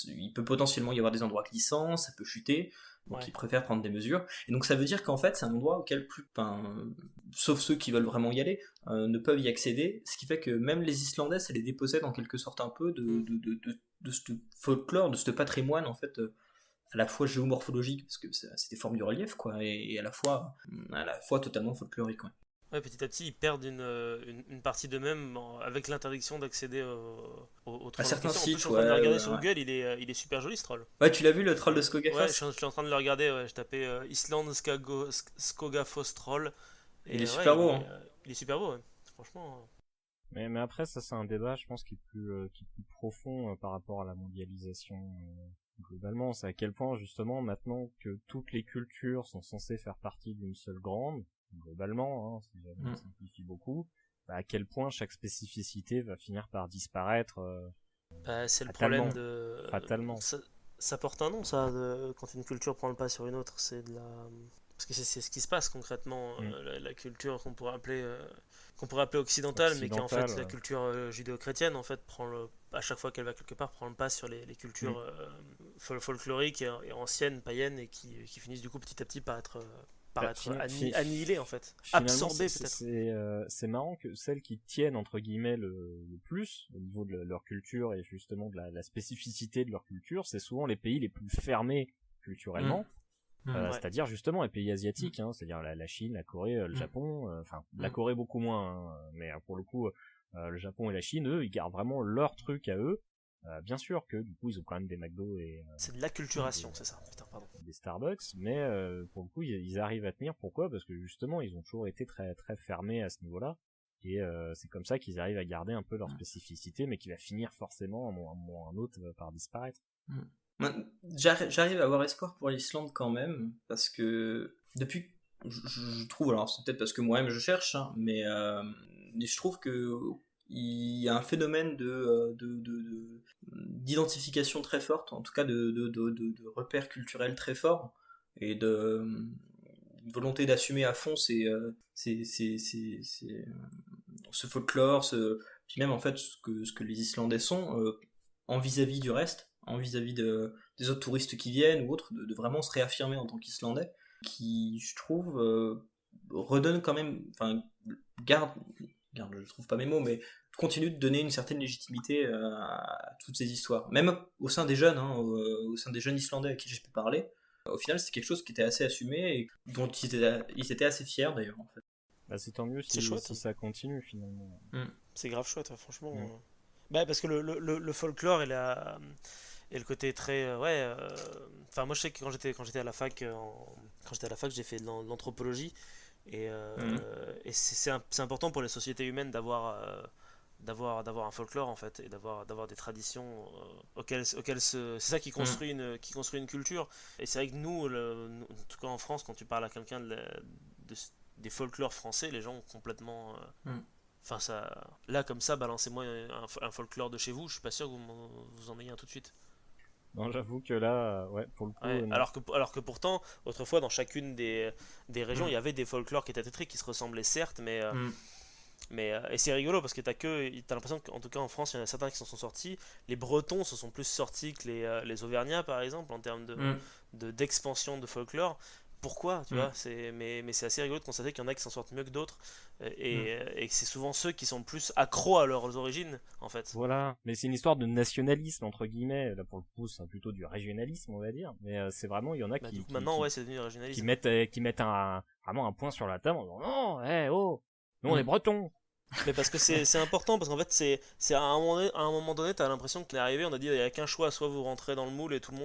Il peut potentiellement y avoir des endroits glissants, ça peut chuter, donc ils préfèrent prendre des mesures. Et donc ça veut dire qu'en fait c'est un endroit auquel sauf ceux qui veulent vraiment y aller, ne peuvent y accéder, ce qui fait que même les Islandais, ça les dépossède en quelque sorte un peu de ce folklore, de ce patrimoine en fait, à la fois géomorphologique, parce que c'est des formes du relief, quoi, et à la fois totalement folklorique, quoi. Ouais, petit à petit, ils perdent une partie d'eux-mêmes avec l'interdiction d'accéder au troll. À certains sites, je suis en train de le regarder sur Google, il est super joli ce troll. Ouais, tu l'as vu le troll de Skogafoss? Ouais, je suis en train de le regarder, je tapais Island Skogafoss troll. Il est super beau. Il est super beau, ouais. Franchement. Mais après, ça c'est un débat, je pense, qui est plus profond par rapport à la mondialisation. Globalement, c'est à quel point justement maintenant que toutes les cultures sont censées faire partie d'une seule grande, globalement, si jamais on simplifie beaucoup, à quel point chaque spécificité va finir par disparaître. C'est le problème fatalement. Ça porte un nom, ça, quand une culture prend le pas sur une autre, c'est de la... Parce que c'est ce qui se passe concrètement, la culture qu'on pourrait appeler occidentale, mais qui est en fait la culture judéo-chrétienne, en fait, à chaque fois qu'elle va quelque part, prend le pas sur les cultures folkloriques et anciennes, païennes, et qui finissent du coup petit à petit par être annihilées, en fait, absorbées peut-être. C'est marrant que celles qui tiennent entre guillemets le plus au niveau de leur culture et justement de la spécificité de leur culture, c'est souvent les pays les plus fermés culturellement. C'est-à-dire justement les pays asiatiques, c'est-à-dire la Chine, la Corée, le Japon, la Corée beaucoup moins, mais pour le coup le Japon et la Chine, eux, ils gardent vraiment leur truc à eux. Bien sûr que du coup ils ont quand même des McDo et c'est de l'acculturation, c'est ça. Putain, pardon. Des Starbucks, mais pour le coup ils arrivent à tenir. Pourquoi? Parce que justement ils ont toujours été très très fermés à ce niveau-là, et c'est comme ça qu'ils arrivent à garder un peu leur spécificité, mais qui va finir forcément un autre par disparaître. J'arrive à avoir espoir pour l'Islande quand même, parce que depuis, je trouve, alors c'est peut-être parce que moi-même je cherche, mais je trouve que il y a un phénomène d'identification très forte, en tout cas de repères culturels très forts, et de volonté d'assumer à fond ce folklore, puis même en fait ce que les Islandais sont en vis-à-vis du reste, en vis-à-vis des autres touristes qui viennent ou autres, de vraiment se réaffirmer en tant qu'Islandais, qui je trouve redonne quand même, garde, je trouve pas mes mots, mais continue de donner une certaine légitimité à toutes ces histoires, même au sein des jeunes, au sein des jeunes Islandais à qui j'ai pu parler. Au final, c'est quelque chose qui était assez assumé et dont ils étaient assez fiers d'ailleurs, en fait. C'est tant mieux si ça continue finalement. C'est grave chouette, franchement. Parce que le folklore et le côté très moi je sais que quand j'étais à la fac j'ai fait de l'anthropologie, et c'est important pour les sociétés humaines d'avoir un folklore en fait, et d'avoir des traditions c'est ça qui construit une culture. Et c'est vrai que nous, en tout cas en France, quand tu parles à quelqu'un des folklores français, les gens ont complètement là comme ça, balancez-moi un folklore de chez vous, je suis pas sûr que vous en ayez un tout de suite. Non, j'avoue que là, pour le coup... Alors que pourtant, autrefois, dans chacune des régions, il y avait des folklores qui étaient très qui se ressemblaient certes, mais Et c'est rigolo parce que t'as l'impression qu'en tout cas en France, il y en a certains qui s'en sont sortis. Les Bretons se sont plus sortis que les Auvergnats, par exemple, en termes d'expansion de folklore. Pourquoi, tu vois, mais c'est assez rigolo de constater qu'il y en a qui s'en sortent mieux que d'autres et que c'est souvent ceux qui sont plus accros à leurs origines, en fait. Voilà, mais c'est une histoire de nationalisme entre guillemets. Là pour le coup, c'est plutôt du régionalisme, on va dire. Mais c'est vraiment, il y en a Maintenant, ouais, c'est devenu régionalisme. qui mettent vraiment un point sur la table en disant non, oh, nous on est Bretons. Mais parce que c'est important, parce qu'en fait, c'est à un moment donné, t'as l'impression qu'il est arrivé, on a dit, il n'y a qu'un choix, soit vous rentrez dans le moule et tout le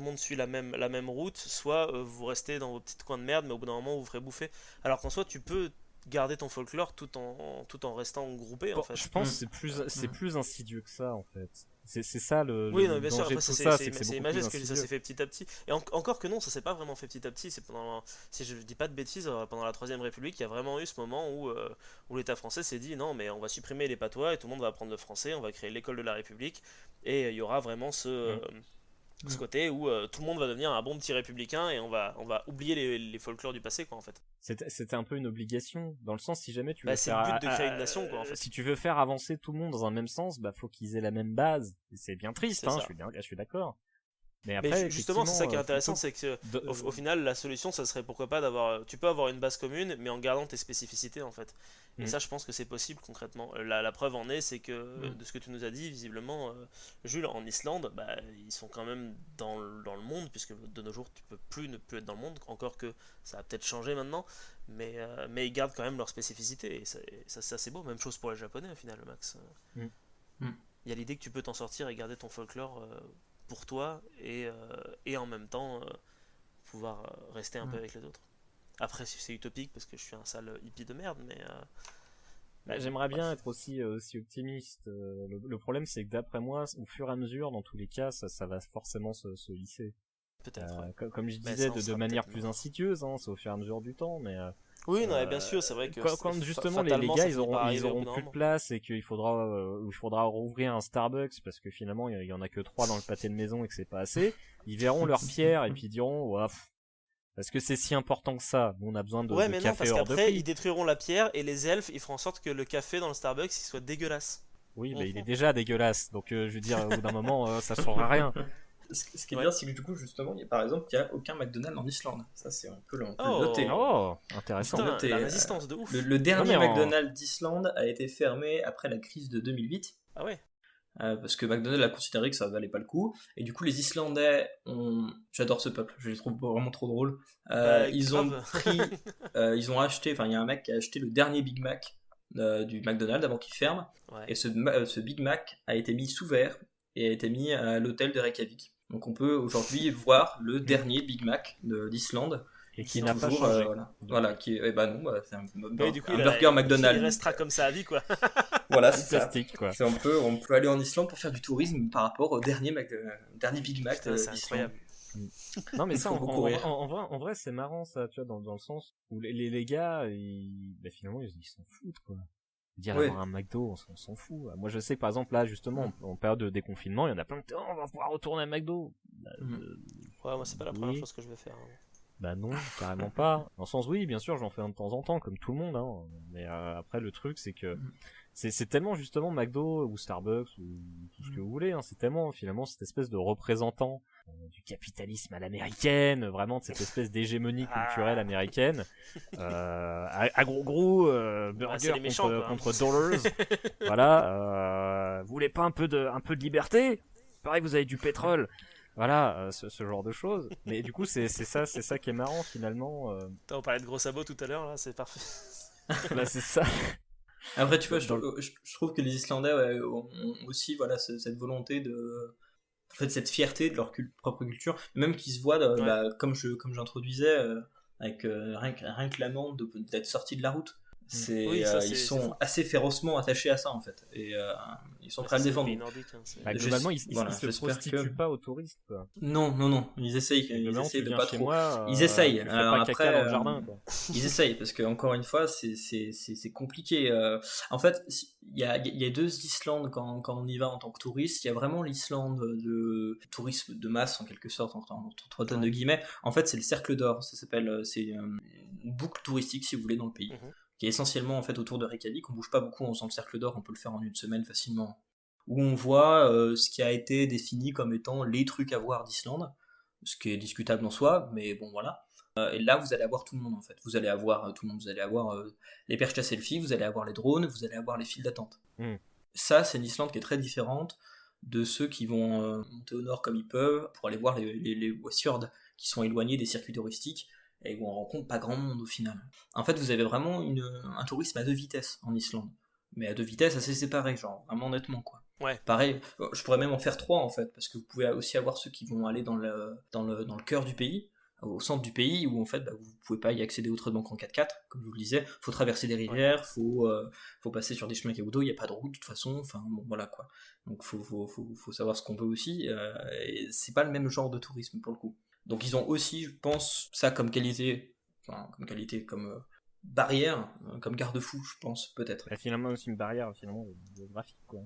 monde suit la même route, soit vous restez dans vos petits coins de merde, mais au bout d'un moment, vous vous ferez bouffer. Alors qu'en soi, tu peux garder ton folklore tout en restant groupé, en fait. Je pense que c'est plus insidieux que ça, en fait. C'est ça Oui, le non, bien sûr, danger après, de tout ça, c'est c'est beaucoup imagé plus parce que ça insidieux. s'est fait petit à petit. Et encore que non, ça s'est pas vraiment fait petit à petit. Si je dis pas de bêtises, pendant la Troisième République, il y a vraiment eu ce moment où l'État français s'est dit non, mais on va supprimer les patois et tout le monde va apprendre le français, on va créer l'école de la République et il y aura vraiment ce côté où tout le monde va devenir un bon petit républicain et on va oublier les folklores du passé, quoi, en fait. C'était un peu une obligation, dans le sens, si jamais tu veux c'est le but de créer une nation, quoi, en fait. si tu veux faire avancer tout le monde dans un même sens, faut qu'ils aient la même base. Et c'est bien triste, je suis d'accord. Mais après, justement, c'est ça qui est intéressant, c'est que au au final, la solution, ça serait pourquoi pas tu peux avoir une base commune, mais en gardant tes spécificités, en fait. Et ça, je pense que c'est possible concrètement. La preuve en est, c'est que de ce que tu nous as dit, visiblement, Jules, en Islande, ils sont quand même dans le monde, puisque de nos jours, tu peux plus ne plus être dans le monde, encore que ça a peut-être changé maintenant, mais ils gardent quand même leur spécificité, et ça c'est assez beau. Même chose pour les Japonais, au final, Max. Il y a l'idée que tu peux t'en sortir et garder ton folklore pour toi et en même temps pouvoir rester un peu avec les autres. Après, c'est utopique parce que je suis un sale hippie de merde, mais j'aimerais bien être aussi optimiste. Le problème, c'est que d'après moi, au fur et à mesure, dans tous les cas, ça va forcément se lisser. Peut-être. Comme je disais, de manière plus insidieuse, c'est au fur et à mesure du temps, mais oui, non, bien sûr, c'est vrai que quand justement les gars ils auront plus de place et qu'il faudra rouvrir un Starbucks parce que finalement il y en a que 3 dans le pâté de maison et que c'est pas assez, ils verront leur pierre et puis ils diront parce que c'est si important que ça, on a besoin de mais café non, parce hors de qu'après prix. ils détruiront la pierre et les elfes ils feront en sorte que le café dans le Starbucks il soit dégueulasse. Oui, mais il est déjà dégueulasse, donc je veux dire au bout d'un moment ça changera rien. Ce qui est bien, c'est que du coup, justement, par exemple, il n'y a aucun McDonald's en Islande. Ça, on peut le noter. Oh, intéressant. Putain, la résistance de ouf. Le dernier McDonald's d'Islande a été fermé après la crise de 2008. Ah ouais. Parce que McDonald's a considéré que ça valait pas le coup. Et du coup, les Islandais j'adore ce peuple, je les trouve vraiment trop drôles. Ils ont acheté, il y a un mec qui a acheté le dernier Big Mac du McDonald's avant qu'il ferme. Ouais. Et ce Big Mac a été mis sous verre et a été mis à l'hôtel de Reykjavik. Donc on peut aujourd'hui voir le dernier Big Mac d'Islande. Et qui n'a pas changé. Voilà, c'est un burger McDonald's. Il restera comme ça à vie, quoi. Voilà, c'est plastique, ça. Quoi. On peut aller en Islande pour faire du tourisme par rapport au dernier Big Mac. C'est incroyable. Non mais ça en vrai c'est marrant ça, tu vois, dans le sens où les gars finalement ils s'en foutent, quoi. Avoir un McDo, on s'en fout. Moi je sais que par exemple là justement en période de déconfinement, il y en a plein qui disent on va pouvoir retourner à McDo. Moi c'est pas la première chose que je vais faire. Non, carrément pas. Dans le sens oui, bien sûr, j'en fais un de temps en temps comme tout le monde, mais après le truc c'est que c'est tellement justement McDo ou Starbucks ou tout ce que vous voulez, c'est tellement finalement cette espèce de représentant du capitalisme à l'américaine, vraiment de cette espèce d'hégémonie culturelle américaine, à gros burger contre dollars. Voilà, vous voulez pas un peu de liberté? Pareil, vous avez du pétrole. Voilà, ce genre de choses. Mais du coup, c'est ça qui est marrant finalement. On parlait de gros sabots tout à l'heure, là, c'est parfait. C'est ça. Après, tu vois, je trouve que les Islandais ont aussi cette volonté cette fierté de leur propre culture, même qu'ils se voient, comme j'introduisais, avec rien que l'amende d'être sorti de la route. Ils sont assez férocement attachés à ça en fait, et ils sont prêts à le défendre. Globalement, ils se prostituent pas aux touristes, quoi. Non, ils essayent de pas trop. Ils essayent. Alors après, dans le jardin, quoi. Ils essayent parce que encore une fois, c'est compliqué. En fait, il y a deux Islandes quand on y va en tant que touriste. Il y a vraiment l'Islande de tourisme de masse en quelque sorte, entre 3 tonnes de guillemets. En fait, c'est le Cercle d'Or. Ça s'appelle, c'est une boucle touristique si vous voulez dans le pays. qui est essentiellement en fait autour de Reykjavik. On bouge pas beaucoup en faisant le cercle d'or, on peut le faire en une semaine facilement. Où on voit ce qui a été défini comme étant les trucs à voir d'Islande, ce qui est discutable en soi, mais bon voilà. Et là, vous allez avoir tout le monde en fait. Vous allez avoir tout le monde. Vous allez avoir les perches à selfie, vous allez avoir les drones, vous allez avoir les files d'attente. Ça, c'est une Islande qui est très différente de ceux qui vont monter au nord comme ils peuvent pour aller voir les Westfjords qui sont éloignés des circuits touristiques et où on rencontre pas grand monde au final. En fait, vous avez vraiment un tourisme à 2 vitesses en Islande, mais à 2 vitesses assez séparées, genre vraiment nettement quoi. Ouais. Pareil, je pourrais même en faire 3 en fait, parce que vous pouvez aussi avoir ceux qui vont aller dans le cœur du pays, au centre du pays, où en fait vous pouvez pas y accéder autrement qu'en 4x4, comme je vous le disais, faut traverser des rivières, faut passer sur des chemins caoutchoucs, il n'y a pas de route de toute façon, enfin bon voilà quoi. Donc faut savoir ce qu'on veut aussi, et c'est pas le même genre de tourisme pour le coup. Donc ils ont aussi, je pense, ça comme qualité, comme barrière, comme garde-fou, je pense, peut-être. Et finalement aussi une barrière finalement géographique quoi.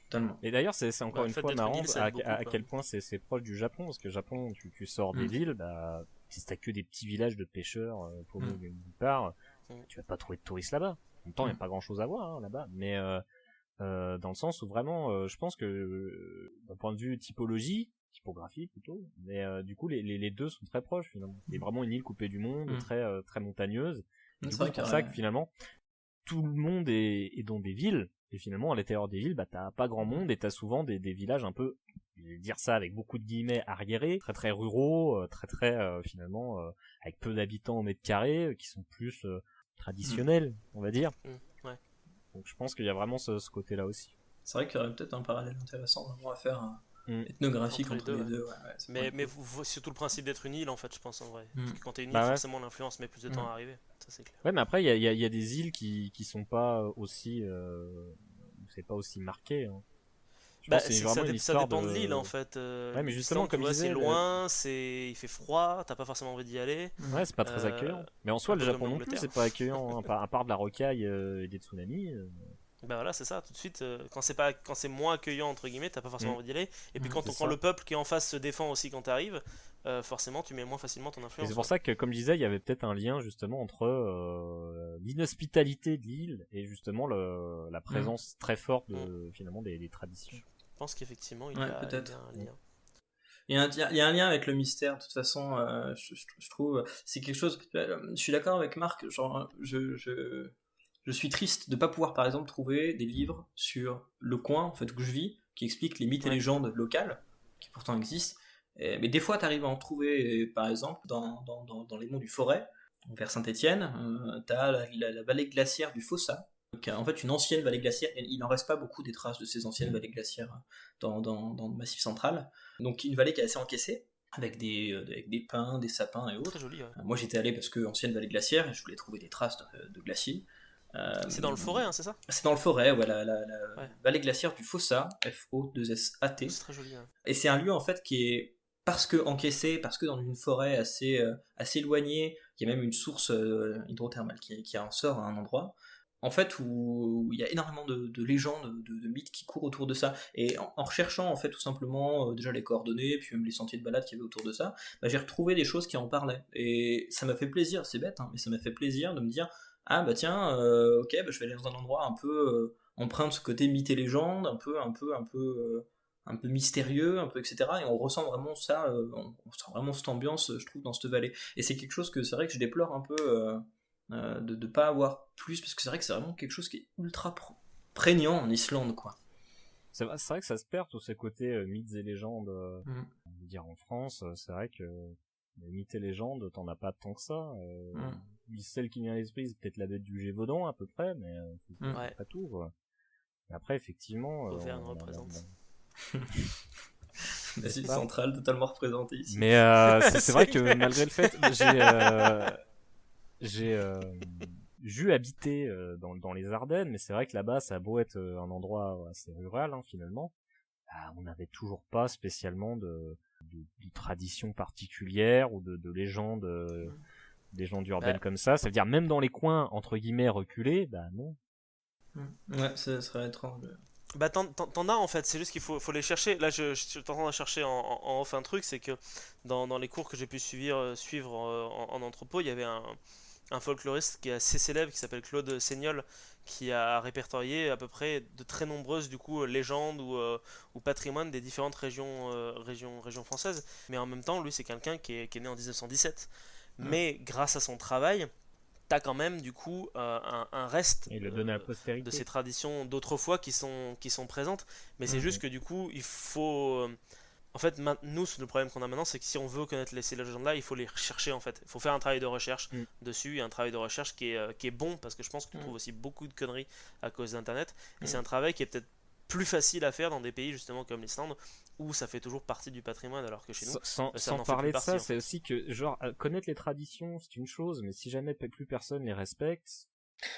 Totalement. Et d'ailleurs, c'est encore une fois marrant à quel point c'est proche du Japon, parce que le Japon, tu sors des villes, bah, si t'as que des petits villages de pêcheurs pour nulle part, tu vas pas trouver de touristes là-bas. En même temps, il n'y a pas grand-chose à voir là-bas, mais dans le sens où vraiment, je pense que d'un point de vue typographie plutôt, mais du coup les deux sont très proches finalement. C'est vraiment une île coupée du monde, très montagneuse. C'est pour ça que finalement tout le monde est dans des villes. Et finalement, à l'intérieur des villes, bah, t'as pas grand monde et t'as souvent des villages un peu, je vais dire ça avec beaucoup de guillemets, arriérés, très ruraux, finalement, avec peu d'habitants au mètre carré, qui sont plus traditionnels, on va dire. Ouais. Donc je pense qu'il y a vraiment ce côté-là aussi. C'est vrai qu'il y aurait peut-être un parallèle intéressant vraiment à faire ethnographique entre les deux. Ouais, mais surtout le principe d'être une île en fait, je pense en vrai. Parce que quand t'es une île, forcément l'influence met plus de temps à arriver. Ça c'est clair. Ouais, mais après il y a des îles qui sont pas aussi c'est pas aussi marqué. Hein. Ça dépend de l'île en fait. Ouais, mais justement comme je disais, c'est loin, il fait froid, t'as pas forcément envie d'y aller. Ouais, c'est pas très accueillant. Mais en soi, le Japon non plus, c'est pas accueillant, hein, à part de la rocaille et des tsunamis. Bah voilà, c'est ça, tout de suite, quand c'est moins accueillant, entre guillemets, t'as pas forcément envie d'y aller. Et puis quand le peuple qui est en face se défend aussi quand t'arrives, forcément tu mets moins facilement ton influence. Et c'est pour ça que, comme je disais, il y avait peut-être un lien justement entre l'inhospitalité de l'île et justement la présence très forte finalement des traditions. Je pense qu'effectivement, il y a un lien. Il y a un lien avec le mystère, de toute façon, je trouve, c'est quelque chose, je suis d'accord avec Marc, genre, je suis triste de ne pas pouvoir, par exemple, trouver des livres sur le coin en fait, où je vis, qui expliquent les mythes et légendes locales, qui pourtant existent. Mais des fois, tu arrives à en trouver, par exemple, dans les monts du Forêt, vers Saint-Étienne, tu as la vallée glaciaire du Fossa, qui est en fait une ancienne vallée glaciaire. Il n'en reste pas beaucoup des traces de ces anciennes vallées glaciaires dans le Massif central. Donc, une vallée qui est assez encaissée, avec des pins, des sapins et autres. Très joli, ouais. Moi, j'étais allé parce que ancienne vallée glaciaire, et je voulais trouver des traces de glaciers. C'est dans le Forêt, hein, c'est ça ? C'est dans le Forêt, ouais, la vallée glaciaire du Fossa, F-O-2-S-A-T. C'est très joli. Ouais. Et c'est un lieu en fait qui est parce que encaissé, parce que dans une forêt assez éloignée, il y a même une source hydrothermale qui en sort à un endroit. En fait, où il y a énormément de légendes, de mythes qui courent autour de ça. Et en recherchant en fait tout simplement déjà les coordonnées, puis même les sentiers de balade qu'il y avait autour de ça, bah, j'ai retrouvé des choses qui en parlaient. Et ça m'a fait plaisir, c'est bête, hein, mais ça m'a fait plaisir de me dire. Ah bah tiens, ok, bah je vais aller dans un endroit un peu empreint de ce côté mythe et légende, un peu mystérieux, un peu etc. Et on ressent vraiment ça, on ressent vraiment cette ambiance, je trouve, dans cette vallée. Et c'est quelque chose que c'est vrai que je déplore un peu de ne pas avoir plus, parce que c'est vrai que c'est vraiment quelque chose qui est ultra prégnant en Islande, quoi. C'est vrai que ça se perd tous ces côtés mythes et légendes. On veut dire en France, c'est vrai que les mythes et légendes, t'en as pas tant que ça. Celle qui vient à l'esprit, c'est peut-être la bête du Gévaudan à peu près, mais c'est pas tout. Quoi. Et après, effectivement, Auvergne représente. La Sud centrale totalement représentée ici. Mais c'est vrai que malgré le fait, j'ai dû habiter dans les Ardennes, mais c'est vrai que là-bas, ça a beau être un endroit assez rural, hein, finalement. On n'avait toujours pas spécialement de traditions particulières ou de légendes. Des gens urbaines comme ça veut dire même dans les coins entre guillemets reculés, bah non. Ouais, ça serait étrange. Bah t'en as en fait, c'est juste qu'il faut les chercher. Là je suis en train de chercher en off un truc, c'est que dans les cours que j'ai pu suivre en anthropo, il y avait un folkloriste qui est assez célèbre qui s'appelle Claude Seignol, qui a répertorié à peu près de très nombreuses du coup légendes ou patrimoines des différentes régions françaises. Mais en même temps, lui, c'est quelqu'un qui est né en 1917. Mais grâce à son travail, t'as quand même du coup un reste Et le donner à la de postérité. ces traditions d'autrefois qui sont présentes. Mais c'est Mhm. juste que du coup, il faut. En fait, nous, le problème qu'on a maintenant, c'est que si on veut connaître ces légendes-là, il faut les rechercher en fait. Il faut faire un travail de recherche Mm. dessus, et un travail de recherche qui est bon, parce que je pense que tu trouves aussi beaucoup de conneries à cause d'Internet. Et c'est un travail qui est peut-être plus facile à faire dans des pays justement comme l'Islande, où ça fait toujours partie du patrimoine, alors que chez nous, ça Sans n'en fait parler plus de ça, partie. c'est aussi que, genre, connaître les traditions, c'est une chose, mais si jamais plus personne les respecte,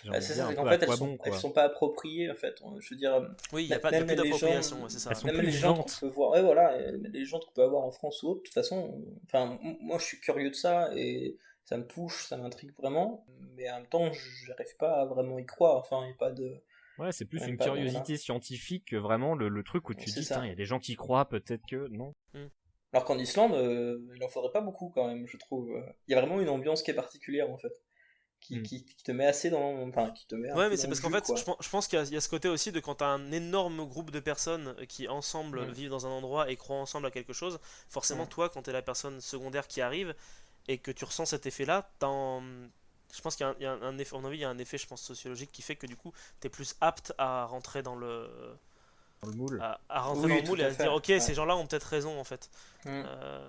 j'ai envie de C'est dire ça, un c'est peu qu'en à fait, quoi bon, elles quoi. sont pas appropriées, en fait. Je veux dire, Oui, il n'y a même plus les légendes, d'appropriation, ouais, c'est ça. Elles sont même plus les légendes qu'on vivantes. peut voir, ouais, voilà, les légendes qu'on peut avoir en France ou autre, de toute façon, enfin, moi je suis curieux de ça et ça me touche, ça m'intrigue vraiment, mais en même temps, j'arrive pas à vraiment y croire, enfin, il n'y a pas de. Ouais, c'est plus une Pas, voilà. curiosité scientifique que vraiment le truc où tu C'est dis, ça. il y a des gens qui croient, peut-être que non. Alors qu'en Islande, il en faudrait pas beaucoup quand même, je trouve. Il y a vraiment une ambiance qui est particulière en fait, Mm. qui te met assez dans, enfin, qui te met un Ouais, peu mais dans c'est le parce qu'en jus, fait, quoi. je pense qu'il y a ce côté aussi de quand t'as un énorme groupe de personnes qui ensemble Mm. vivent dans un endroit et croient ensemble à quelque chose, forcément Mm. toi, quand t'es la personne secondaire qui arrive et que tu ressens cet effet-là, je pense qu'il y a un effet, à mon avis, il y a un effet, je pense, sociologique qui fait que du coup, t'es plus apte à rentrer dans le, Dans le moule. à rentrer dans Oui, le tout moule et à à se fait. dire, ok, Ouais. ces gens-là ont peut-être raison en fait. Mm.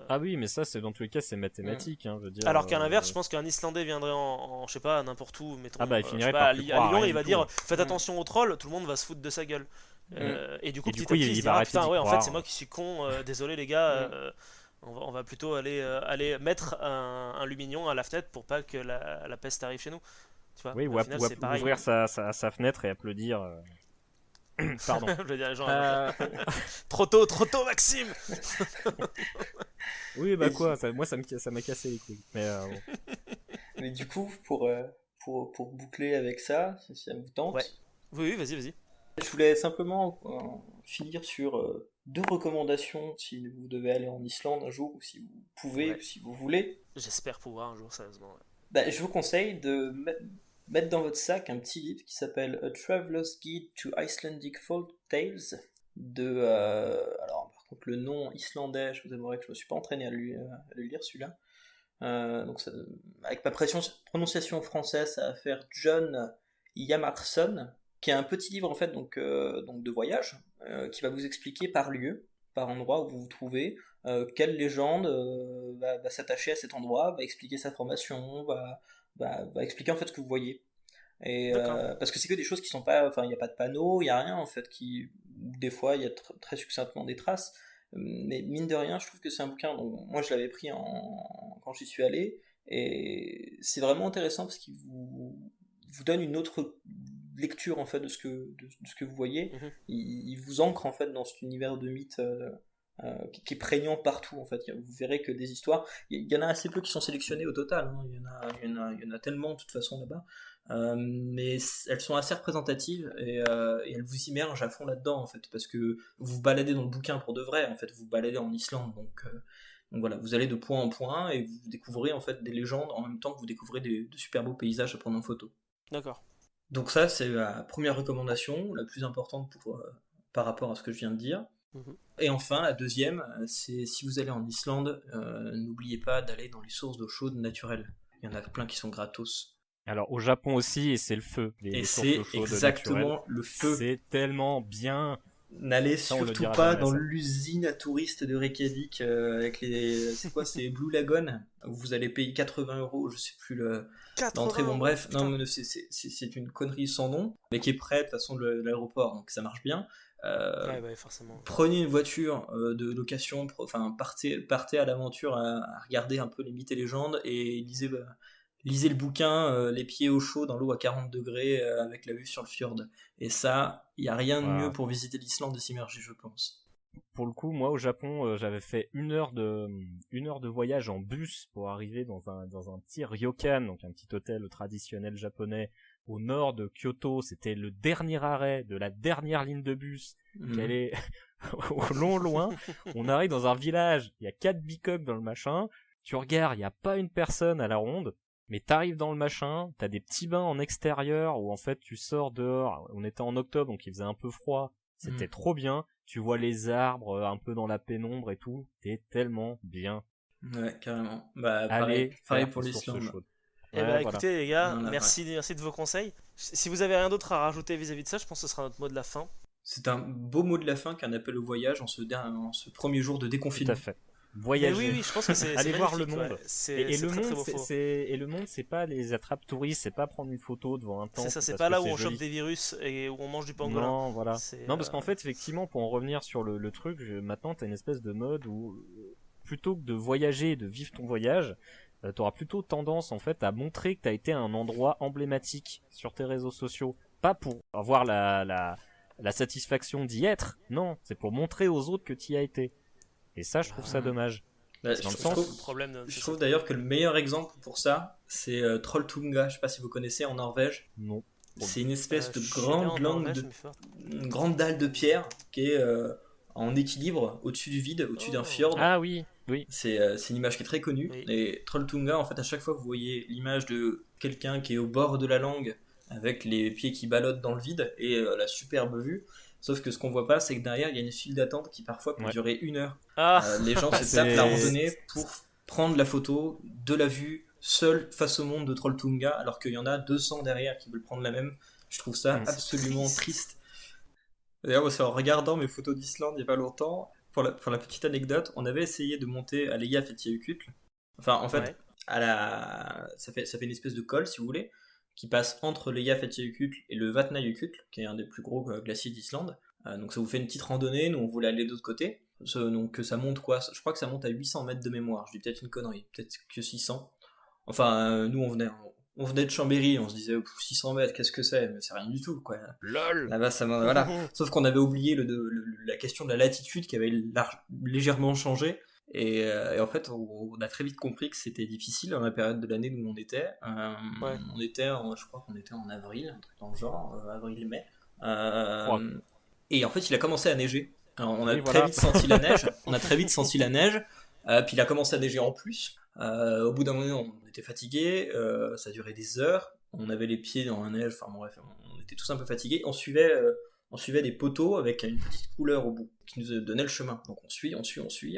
Ah oui, mais ça, c'est dans tous les cas, c'est mathématique, hein, je veux dire. Alors qu'à l'inverse, je pense qu'un Islandais viendrait je sais pas, n'importe où, mettons, Ah bah, il je sais finirait pas, par à, plus à croire à Lyon, rien il du va tout, dire hein. faites Mm. attention aux trolls, tout le monde va se foutre de sa gueule. Mm. Et du coup, Et du petit coup, à petit, il il se va dira arrêter putain, d'y ouais, en fait, croire. c'est moi qui suis con, désolé les gars, Mm. on va plutôt aller mettre un lumignon à la fenêtre pour pas que la peste arrive chez nous. Tu vois, Oui, au final, c'est pareil. ouvrir sa fenêtre et applaudir. Pardon. Je veux dire, les gens, Euh, trop tôt, Maxime. Oui, bah Et quoi, moi ça m'a cassé les couilles. Mais bon. Mais du coup, pour boucler avec ça, si ça vous tente, Ouais. Oui, vas-y. je voulais simplement finir sur deux recommandations si vous devez aller en Islande un jour, ou si vous pouvez, Ouais. ou si vous voulez. J'espère pouvoir un jour, sérieusement. Ouais. Bah, je vous conseille de mettre dans votre sac un petit livre qui s'appelle A Traveler's Guide to Icelandic Folk Tales alors par contre le nom islandais, je vous avouerai que je me suis pas entraîné à le lire celui-là. Donc avec ma prononciation française, ça va faire John Yamarson, qui est un petit livre en fait donc de voyage, qui va vous expliquer par lieu, par endroit où vous vous trouvez, quelle légende va s'attacher à cet endroit, va expliquer sa formation, va expliquer en fait ce que vous voyez. Et D'accord. parce que c'est que des choses qui sont pas, enfin il n'y a pas de panneau, il n'y a rien en fait des fois il y a très succinctement des traces, mais mine de rien je trouve que c'est un bouquin dont moi je l'avais pris quand j'y suis allé, et c'est vraiment intéressant parce qu'il vous donne une autre lecture en fait de ce que vous voyez. Mhm. Il vous ancre en fait dans cet univers de mythes qui est prégnant partout en fait. Vous verrez que des histoires, il y en a assez peu qui sont sélectionnées au total, hein. Il y en a tellement de toute façon là-bas. Mais elles sont assez représentatives et elles vous immergent à fond là-dedans en fait, parce que vous vous baladez dans le bouquin pour de vrai en fait, vous vous baladez en Islande, donc voilà, vous allez de point en point et vous découvrez en fait des légendes en même temps que vous découvrez de super beaux paysages à prendre en photo. D'accord. Donc ça c'est la première recommandation, la plus importante par rapport à ce que je viens de dire. Mhm. Et enfin, la deuxième, c'est si vous allez en Islande, n'oubliez pas d'aller dans les sources d'eau chaude naturelles. Il y en a plein qui sont gratos. Alors au Japon aussi, et c'est le feu. Et sources c'est d'eau chaude exactement naturelles. le feu. C'est tellement bien. N'allez Ça, on le surtout dira pas jamais, dans ça. l'usine à touristes de Reykjavik avec c'est quoi, c'est Blue Lagoon, où vous allez payer 80 €, je sais plus l'entrée. Bon 80 bref, putain. non mais c'est une connerie sans nom, mais qui est près de toute façon de l'aéroport, donc ça marche bien. Ouais, forcément. Prenez une voiture de location, enfin partez à l'aventure à regarder un peu les mythes et légendes et lisez le bouquin les pieds au chaud dans l'eau à 40 degrés avec la vue sur le fjord. Et ça, il n'y a rien de Voilà. mieux pour visiter l'Islande et s'immerger, je pense. Pour le coup, moi au Japon, j'avais fait une heure de voyage en bus pour arriver dans un petit ryokan, donc un petit hôtel traditionnel japonais au nord de Kyoto. C'était le dernier arrêt de la dernière ligne de bus qui allait au loin. On arrive dans un village, il y a 4 bicoques dans le machin. Tu regardes, il n'y a pas une personne à la ronde. Mais t'arrives dans le machin, t'as des petits bains en extérieur où en fait tu sors dehors. On était en octobre donc il faisait un peu froid. C'était trop bien. Tu vois les arbres un peu dans la pénombre et tout. T'es tellement bien. Ouais, carrément. Bah, Allez, pareil faire pour des sources l'Islande. chaudes. Eh Ouais, ben voilà. écoutez les gars, Voilà, merci de vos conseils. Si vous avez rien d'autre à rajouter vis-à-vis de ça, je pense que ce sera notre mot de la fin. C'est un beau mot de la fin qu'un appel au voyage en ce premier jour de Tout déconfinement. à fait. Mais Voyager. oui, je pense que c'est Allez voir le magnifique, monde. ouais. C'est Et le très très monde, beau. et le monde, c'est pas les attrapes touristes, c'est pas prendre une photo devant un temple. C'est ça, c'est parce pas que là où c'est on chope joli. des virus et où on mange du pangolin. Non, voilà. C'est, Non, parce qu'en fait, effectivement, pour en revenir sur le truc, maintenant, t'as une espèce de mode où, plutôt que de voyager et de vivre ton voyage, t'auras plutôt tendance, en fait, à montrer que t'as été à un endroit emblématique sur tes réseaux sociaux. Pas pour avoir la satisfaction d'y être, non, c'est pour montrer aux autres que t'y as été. Et ça, je trouve ça dommage. Bah, Dans le c'est sens- le problème de notre je société. trouve d'ailleurs que le meilleur exemple pour ça, c'est Trolltunga. Je sais pas si vous connaissez en Norvège. Non. C'est une espèce de Je suis allé en grande langue Norvège, de mais fort. une grande dalle de pierre qui est en équilibre au-dessus du vide, au-dessus d'un Oh. fjord. Ah oui, oui. C'est une image qui est très connue. Oui. Et Trolltunga, en fait, à chaque fois, vous voyez l'image de quelqu'un qui est au bord de la langue avec les pieds qui ballottent dans le vide et la superbe vue. Sauf que ce qu'on voit pas, c'est que derrière, il y a une file d'attente qui parfois peut Ouais. durer 1 heure. Ah, Les gens se C'est- tapent la randonnée pour prendre la photo de la vue seule face au monde de Trolltunga, alors qu'il y en a 200 derrière qui veulent prendre la même. Je trouve ça C'est absolument triste. triste. D'ailleurs, moi, c'est en regardant mes photos d'Islande il n'y a pas longtemps, pour la petite anecdote, on avait essayé de monter à l'Eyjafjallajökull. Enfin, en fait, Ouais. ça fait une espèce de col, si vous voulez, qui passe entre l'Eyjafjallajökull et le Vatnajökull, qui est un des plus gros glaciers d'Islande. Donc ça vous fait une petite randonnée, nous on voulait aller de l'autre côté. Donc ça monte quoi? Je crois que ça monte à 800 mètres de mémoire, je dis peut-être une connerie, peut-être que 600. Enfin, nous on venait de Chambéry, on se disait 600 mètres, qu'est-ce que c'est? Mais c'est rien du tout, quoi. LOL. Là-bas, voilà. Sauf qu'on avait oublié la question de la latitude qui avait légèrement changé. Et en fait, on a très vite compris que c'était difficile dans la période de l'année où on était. Ouais. Je crois qu'on était en avril, un truc dans le genre, avril-mai. Froid. Et en fait, il a commencé à neiger. Alors, on a Oui, très voilà. vite senti la neige. On a très vite senti la neige. Puis il a commencé à neiger en plus. Au bout d'un moment, on était fatigué. Ça durait des heures. On avait les pieds dans la neige. Enfin bref, on était tous un peu fatigués. On suivait des poteaux avec une petite couleur au bout qui nous donnait le chemin. Donc on suit.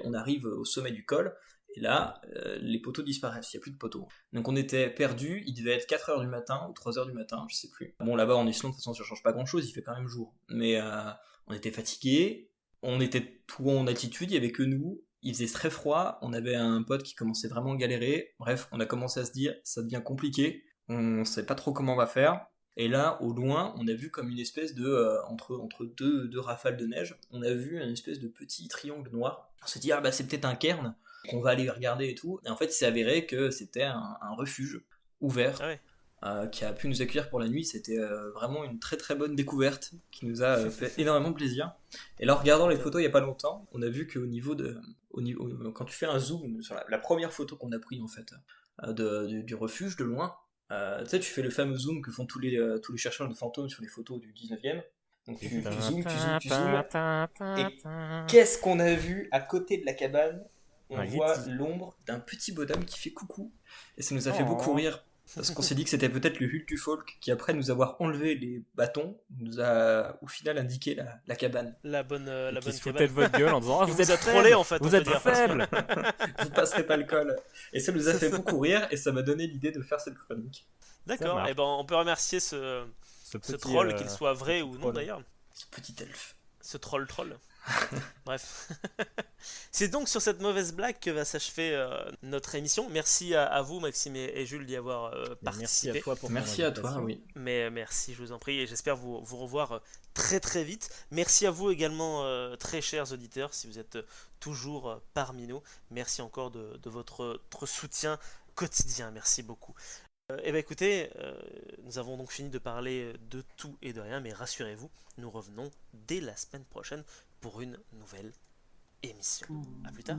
On arrive au sommet du col. Et là, les poteaux disparaissent, il n'y a plus de poteaux. Donc on était perdus, il devait être 4h du matin ou 3h du matin, je sais plus. Bon, là-bas en Islande, de toute façon, ça change pas grand-chose, il fait quand même jour. Mais on était fatigués, on était tout en altitude, il n'y avait que nous, il faisait très froid, on avait un pote qui commençait vraiment à galérer. Bref, on a commencé à se dire, ça devient compliqué, on sait pas trop comment on va faire. Et là, au loin, on a vu comme une espèce de... entre deux rafales de neige, on a vu une espèce de petit triangle noir. On s'est dit, ah bah c'est peut-être un cairn, qu'on va aller regarder et tout. Et en fait, il s'est avéré que c'était un refuge ouvert qui a pu nous accueillir pour la nuit. C'était vraiment une très très bonne découverte qui nous a fait énormément plaisir. Et là, en regardant les photos il n'y a pas longtemps, on a vu qu'au niveau quand tu fais un zoom sur la première photo qu'on a pris en fait du refuge de loin, tu sais, tu fais le fameux zoom que font tous les chercheurs de fantômes sur les photos du 19e. Donc tu zoomes. Et qu'est-ce qu'on a vu à côté de la cabane? On voit l'ombre d'un petit bonhomme qui fait coucou. Et ça nous a fait beaucoup rire. Parce qu'on s'est dit que c'était peut-être le Hulk du Folk qui, après nous avoir enlevé les bâtons, nous a au final indiqué la cabane. La bonne qui se cabane. foutait de votre gueule en disant Il vous vous êtes a trollé en fait. vous êtes faible. Vous passerez pas le col. Et ça nous a fait beaucoup rire et ça m'a donné l'idée de faire cette chronique. D'accord, et ben on peut remercier ce troll, qu'il soit vrai ou non d'ailleurs. Ce petit elfe. Ce troll. Bref. C'est donc sur cette mauvaise blague que va s'achever notre émission. Merci à vous, Maxime et Jules, d'y avoir participé. Merci à toi pour Merci à toi, oui. Mais merci, je vous en prie, et j'espère vous revoir très très vite. Merci à vous également, très chers auditeurs, si vous êtes toujours parmi nous. Merci encore de votre soutien quotidien. Merci beaucoup. Eh bien écoutez, nous avons donc fini de parler de tout et de rien, mais rassurez-vous, nous revenons dès la semaine prochaine pour une nouvelle émission. A plus tard.